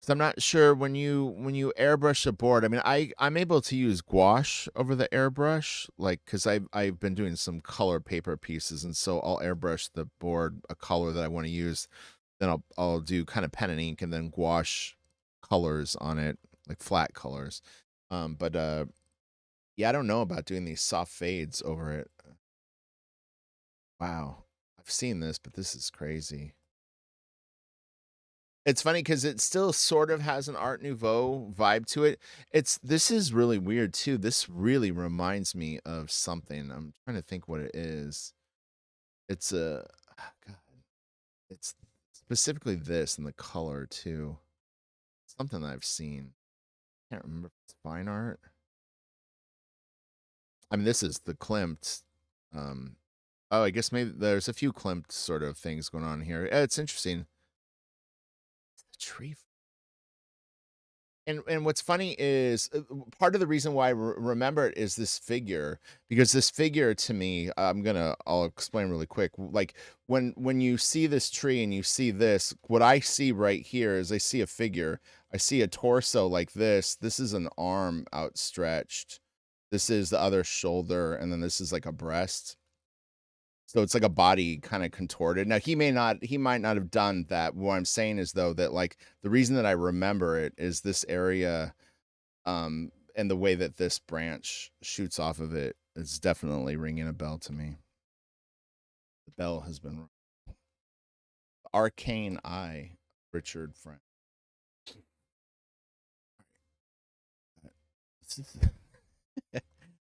So I'm not sure when you airbrush a board. I mean, I'm able to use gouache over the airbrush, like because I've been doing some color paper pieces, and so I'll airbrush the board a color that I want to use. Then I'll do kind of pen and ink, and then gouache colors on it, like flat colors. But yeah, I don't know about doing these soft fades over it. Wow, I've seen this, but this is crazy. It's funny because it still sort of has an Art Nouveau vibe to it. This is really weird too. This really reminds me of something. I'm trying to think what it is. It's a God, it's specifically this and the color too. Something that I've seen. Can't remember if it's fine art. I mean, this is the Klimt. Um, oh, I guess maybe there's a few Klimt sort of things going on here. It's interesting. The tree and what's funny is part of the reason why I remember it is this figure because this figure to me I'll explain really quick like when you see this tree and you see this what I see right here is I see a figure. I see a torso like this is an arm outstretched, this is the other shoulder, and then this is like a breast. So it's like a body kind of contorted. Now he might not have done that. What I'm saying is though that like the reason that I remember it is this area, and the way that this branch shoots off of it is definitely ringing a bell to me. The bell has been rung. Arcane Eye, Richard Frank.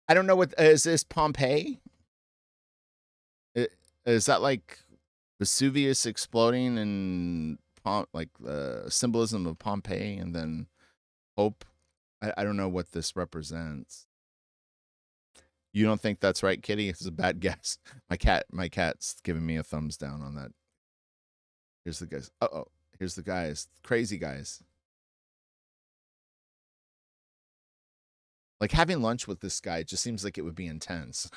I don't know what is this Pompeii? I- Is that like Vesuvius exploding and like the symbolism of Pompeii and then hope? I don't know what this represents. You don't think that's right, Kitty? It's a bad guess. My cat's giving me a thumbs down on that. Here's the guys. Oh, here's the guys. Crazy guys. Like having lunch with this guy just seems like it would be intense.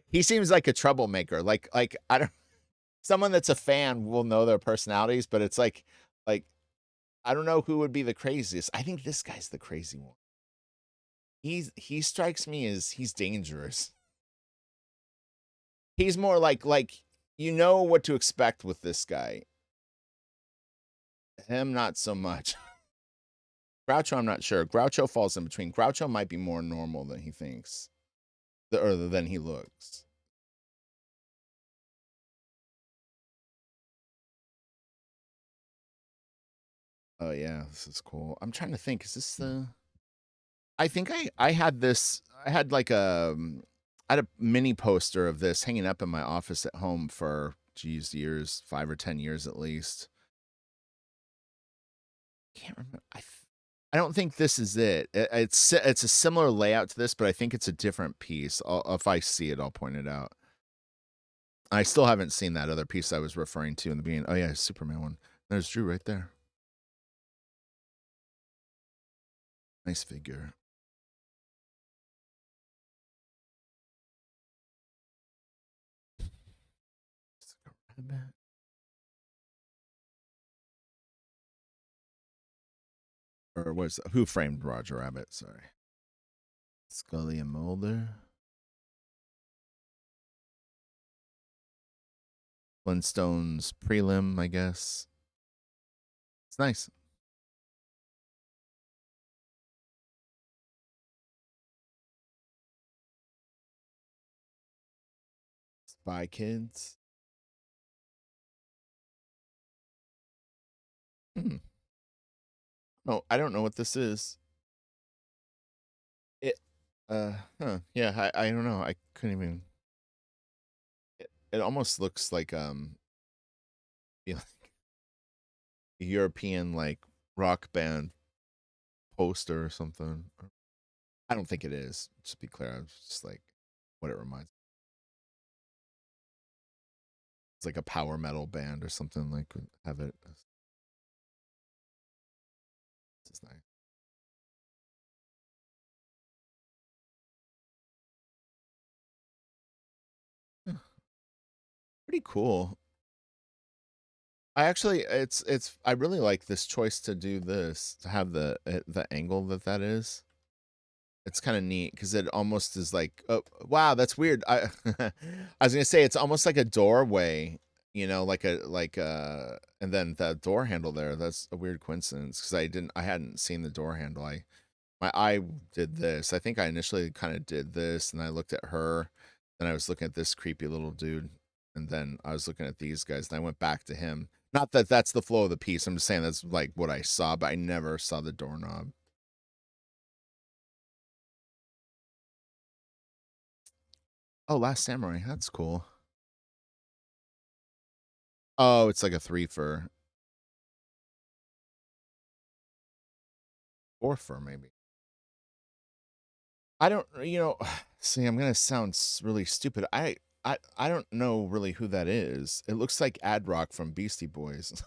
He seems like a troublemaker. Like I don't someone that's a fan will know their personalities, but it's like I don't know who would be the craziest. I think this guy's the crazy one. He strikes me as he's dangerous. He's more like you know what to expect with this guy. Him not so much. Groucho, I'm not sure. Groucho falls in between. Groucho might be more normal than he thinks, or than he looks. Oh yeah, this is cool. I'm trying to think. Is this the? I think I had this. I had like I had a mini poster of this hanging up in my office at home for geez years, 5 or 10 years at least. Can't remember. I don't think this is it. It's a similar layout to this, but I think it's a different piece. If I see it, I'll point it out. I still haven't seen that other piece I was referring to in the beginning. Oh yeah, Superman one. There's Drew right there. Nice figure. Or was Who Framed Roger Rabbit? Sorry, Scully and Mulder. Flintstones prelim, I guess. It's nice. Spy Kids. Hmm. No, I don't know what this is. It. Yeah, I don't know. I couldn't even. It almost looks like you know, a European like rock band poster or something. I don't think it is. Just to be clear, I was just like what it reminds. It's like a power metal band or something. Like have it. This is nice. Huh, pretty cool. I actually, it's. I really like this choice to do this to have the angle that is. It's kind of neat because it almost is like, oh wow, that's weird. I was gonna say it's almost like a doorway, and then that door handle there. That's a weird coincidence because I hadn't seen the door handle. My eye did this. I think I initially kind of did this, and I looked at her, then I was looking at this creepy little dude, and then I was looking at these guys, and I went back to him. Not that that's the flow of the piece. I'm just saying that's like what I saw, but I never saw the doorknob. Oh, Last Samurai. That's cool. Oh, it's like a three for four for maybe. I don't, see, I'm gonna sound really stupid. I don't know really who that is. It looks like Ad Rock from Beastie Boys.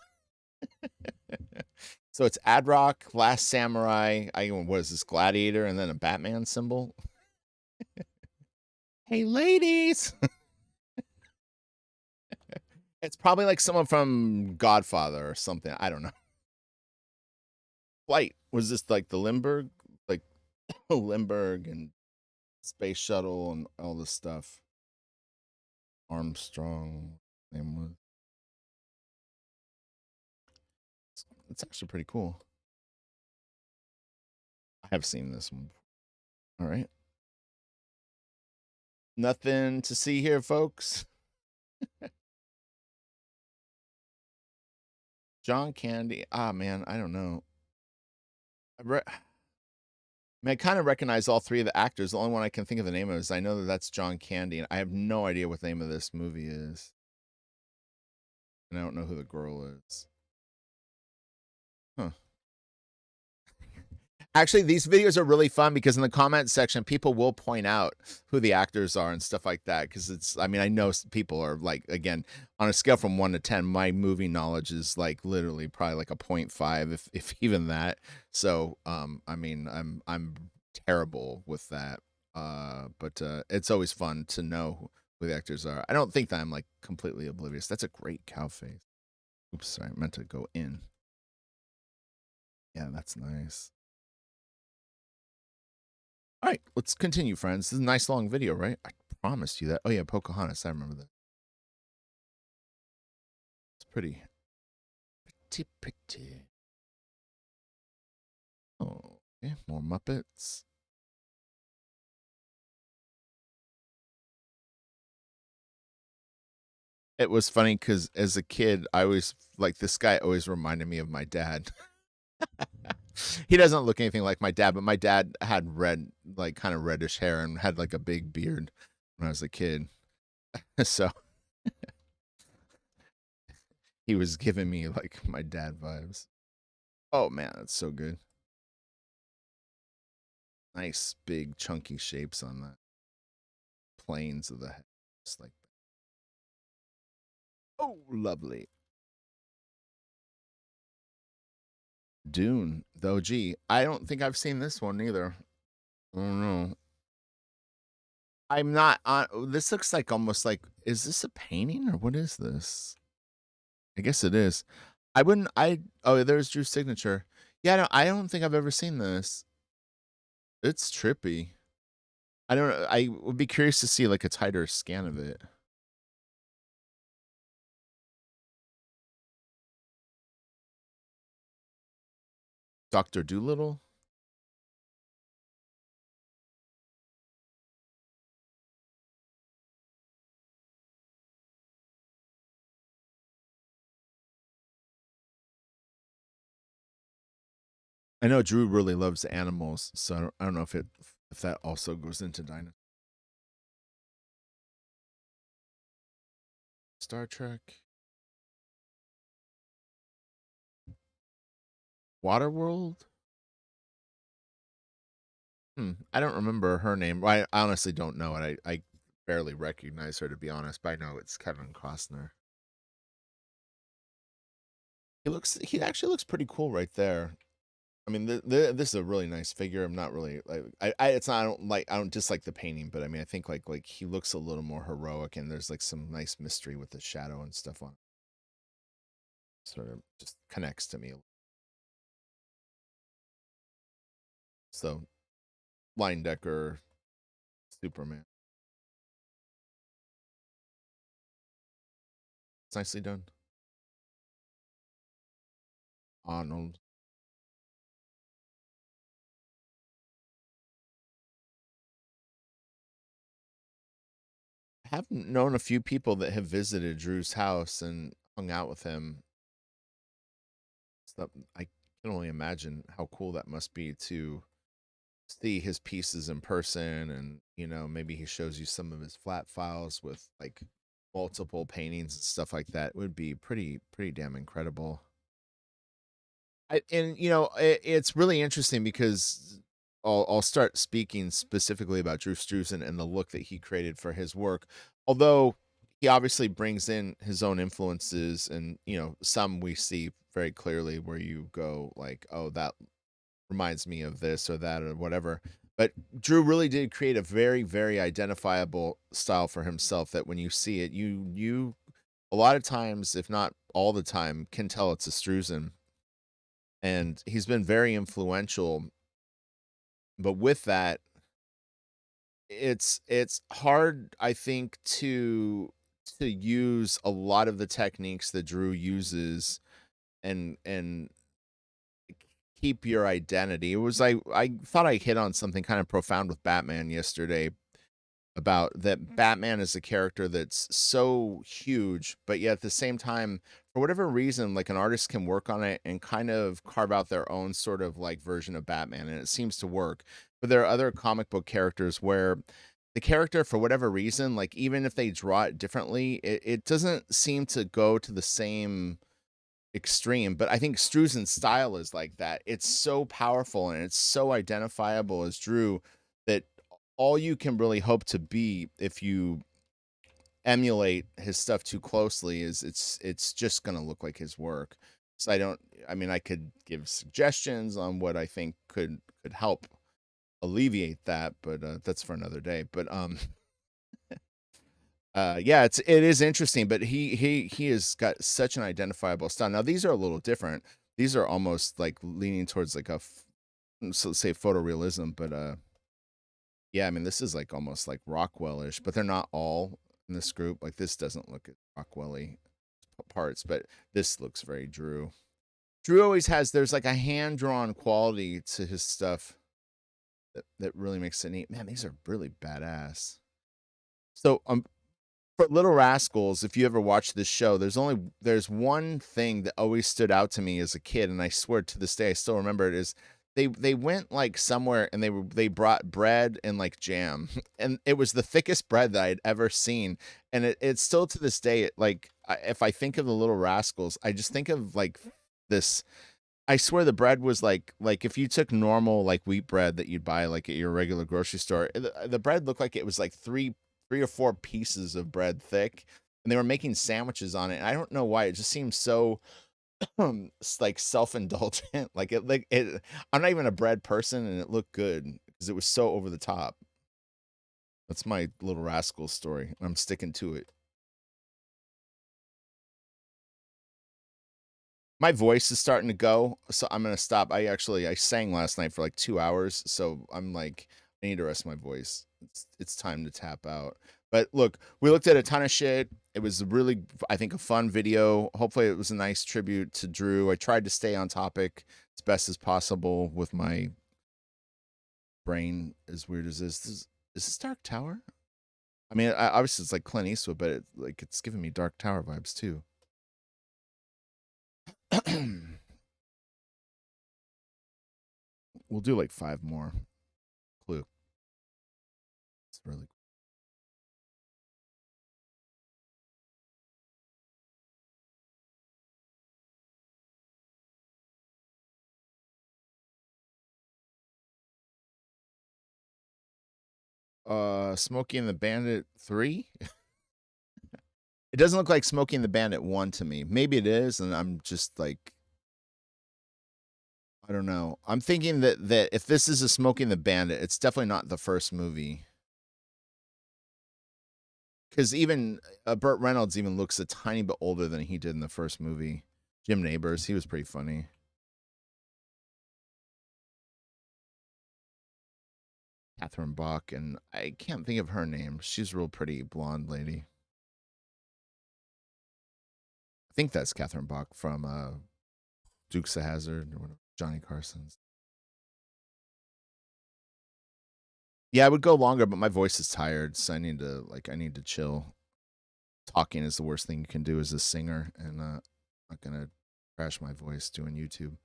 So it's Ad Rock, Last Samurai. What is this, Gladiator, and then a Batman symbol? Hey, ladies. It's probably like someone from Godfather or something. I don't know. Flight. Was this like the Limburg? Like Limburg and Space Shuttle and all this stuff. Armstrong name was. It's actually pretty cool. I have seen this one. All right. Nothing to see here, folks. John Candy. Ah, man, I don't know. I mean, I kind of recognize all three of the actors. The only one I can think of the name of is I know that that's John Candy, and I have no idea what the name of this movie is, and I don't know who the girl is. Huh. Actually, these videos are really fun because in the comment section, people will point out who the actors are and stuff like that. Because it's, I mean, I know people are like, again, on a scale from 1 to 10, my movie knowledge is like literally probably like a 0.5, if even that. So, I mean, I'm terrible with that. But it's always fun to know who the actors are. I don't think that I'm like completely oblivious. That's a great cow face. Oops, sorry, I meant to go in. Yeah, that's nice. All right, let's continue, friends. This is a nice long video, right? I promised you that. Oh yeah, Pocahontas. I remember that. It's pretty, pretty, pretty. Oh, okay, more Muppets. It was funny because as a kid, I always like this guy. Always reminded me of my dad. He doesn't look anything like my dad, but my dad had red, like kind of reddish hair and had like a big beard when I was a kid. So he was giving me like my dad vibes. Oh man, that's so good. Nice big chunky shapes on the planes of the head. Just like that. Oh, lovely. Dune, though. Gee, I don't think I've seen this one either. I don't know. I'm not on. This looks like almost like. Is this a painting or what is this? I guess it is. I wouldn't. I. Oh, there's Drew's signature. Yeah, no, I don't think I've ever seen this. It's trippy. I don't know. I would be curious to see like a tighter scan of it. Doctor Doolittle. I know Drew really loves animals, so I don't know if that also goes into dinosaurs. Star Trek, Waterworld. I don't remember her name. I honestly don't know it. I barely recognize her to be honest, but I know it's Kevin Costner. He actually looks pretty cool right there. I mean, this is a really nice figure. I'm not really like it's not I don't dislike the painting, but I mean I think like he looks a little more heroic and there's like some nice mystery with the shadow and stuff on it. Sort of just connects to me. So Line Decker, Superman. It's nicely done. Arnold. I have known a few people that have visited Drew's house and hung out with him. So I can only imagine how cool that must be to see his pieces in person, and maybe he shows you some of his flat files with like multiple paintings and stuff like that. It would be pretty damn incredible. And it's really interesting because I'll start speaking specifically about Drew Struzan and the look that he created for his work. Although he obviously brings in his own influences, and some we see very clearly where you go like, oh, that reminds me of this or that or whatever. But Drew really did create a very, very identifiable style for himself that when you see it, you a lot of times, if not all the time, can tell it's a Struzan. And he's been very influential. But with that, it's hard, I think, to to use a lot of the techniques that Drew uses and keep your identity. It was like I thought I hit on something kind of profound with Batman yesterday about that Batman is a character that's so huge, but yet at the same time, for whatever reason, like an artist can work on it and kind of carve out their own sort of like version of Batman, and it seems to work. But there are other comic book characters where the character, for whatever reason, like even if they draw it differently, it doesn't seem to go to the same extreme. But I think Struzan's style is like that. It's so powerful and it's so identifiable as Drew that all you can really hope to be if you emulate his stuff too closely is it's just going to look like his work. So I mean I could give suggestions on what I think could help alleviate that, but that's for another day. But yeah, it is interesting, but he has got such an identifiable style. Now these are a little different. These are almost like leaning towards like so say photorealism, but yeah, I mean this is like almost like Rockwell-ish, but they're not all in this group. Like this doesn't look at Rockwell-y parts, but this looks very Drew. Drew always has there's like a hand drawn quality to his stuff that really makes it neat. Man, these are really badass. So for Little Rascals, if you ever watch this show, there's one thing that always stood out to me as a kid, and I swear to this day I still remember it. Is they went like somewhere and they brought bread and like jam, and it was the thickest bread that I'd ever seen, and it's still to this day. If I think of the Little Rascals, I just think of like this. I swear the bread was like if you took normal like wheat bread that you'd buy like at your regular grocery store, the bread looked like it was like three or four pieces of bread thick, and they were making sandwiches on it. And I don't know why it just seems so like self-indulgent. Like I'm not even a bread person, and it looked good because it was so over the top. That's my Little Rascal story, and I'm sticking to it. My voice is starting to go, so I'm gonna stop. I sang last night for like 2 hours, so I'm like I need to rest my voice. It's time to tap out. But look, we looked at a ton of shit. It was really, I think, a fun video. Hopefully, it was a nice tribute to Drew. I tried to stay on topic as best as possible with my brain. As weird as this, is this Dark Tower? I mean, obviously it's like Clint Eastwood, but it's giving me Dark Tower vibes too. We'll do like 5 more. Clue. It's really Smokey and the Bandit 3. It doesn't look like Smokey and the Bandit 1 to me. Maybe it is, and I'm just like I don't know. I'm thinking that if this is a Smokey and the Bandit, it's definitely not the first movie. Because even Burt Reynolds even looks a tiny bit older than he did in the first movie. Jim Neighbors, he was pretty funny. Catherine Bach, and I can't think of her name. She's a real pretty blonde lady. I think that's Catherine Bach from Dukes of Hazzard or whatever, Johnny Carson's. Yeah, I would go longer, but my voice is tired, so I need to chill. Talking is the worst thing you can do as a singer, and I'm not gonna crash my voice doing YouTube.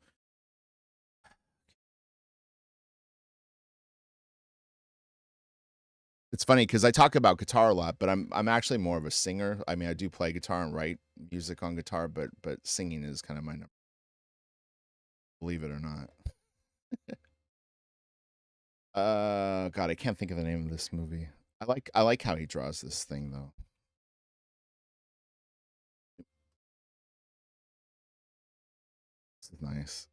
It's funny because I talk about guitar a lot, but I'm actually more of a singer. I mean, I do play guitar and write music on guitar, but singing is kind of my number, believe it or not. God, I can't think of the name of this movie. I like how he draws this thing though. This is nice.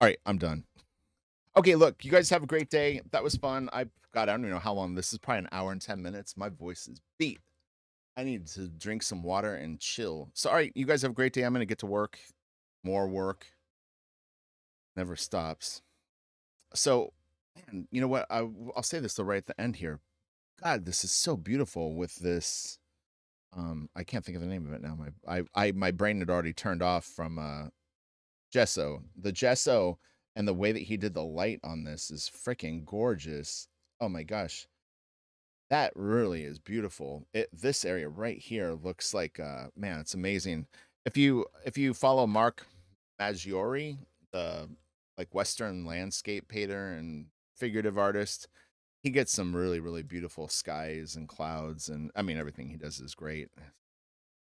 All right, I'm done. Okay, look, you guys have a great day. That was fun. God, I don't even know how long this is. Probably an hour and 10 minutes. My voice is beat. I need to drink some water and chill. So, all right, you guys have a great day. I'm gonna get to work. More work never stops. So, man, you know what? I'll say this though right at the end here. God, this is so beautiful with this. I can't think of the name of it now. My brain had already turned off from Gesso. The Gesso and the way that he did the light on this is freaking gorgeous. Oh my gosh. That really is beautiful. This area right here looks like man, it's amazing. If you follow Mark Maggiore, the like Western landscape painter and figurative artist, he gets some really, really beautiful skies and clouds, and I mean everything he does is great.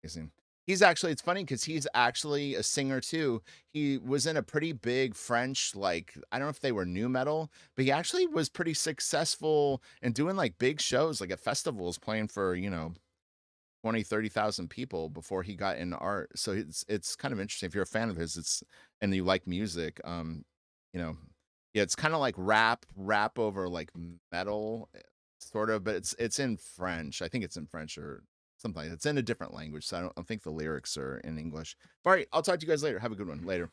Amazing. He's actually it's funny because he's actually a singer too. He was in a pretty big French, like, I don't know if they were new metal, but he actually was pretty successful in doing like big shows, like at festivals, playing for, 20, 30,000 people before he got into art. So it's kind of interesting if you're a fan of his, it's and you like music, you know, yeah, it's kind of like rap over like metal, sort of, but it's in French. I think it's in French or something like that. It's in a different language, so I don't think the lyrics are in English. All right, I'll talk to you guys later. Have a good one. Later.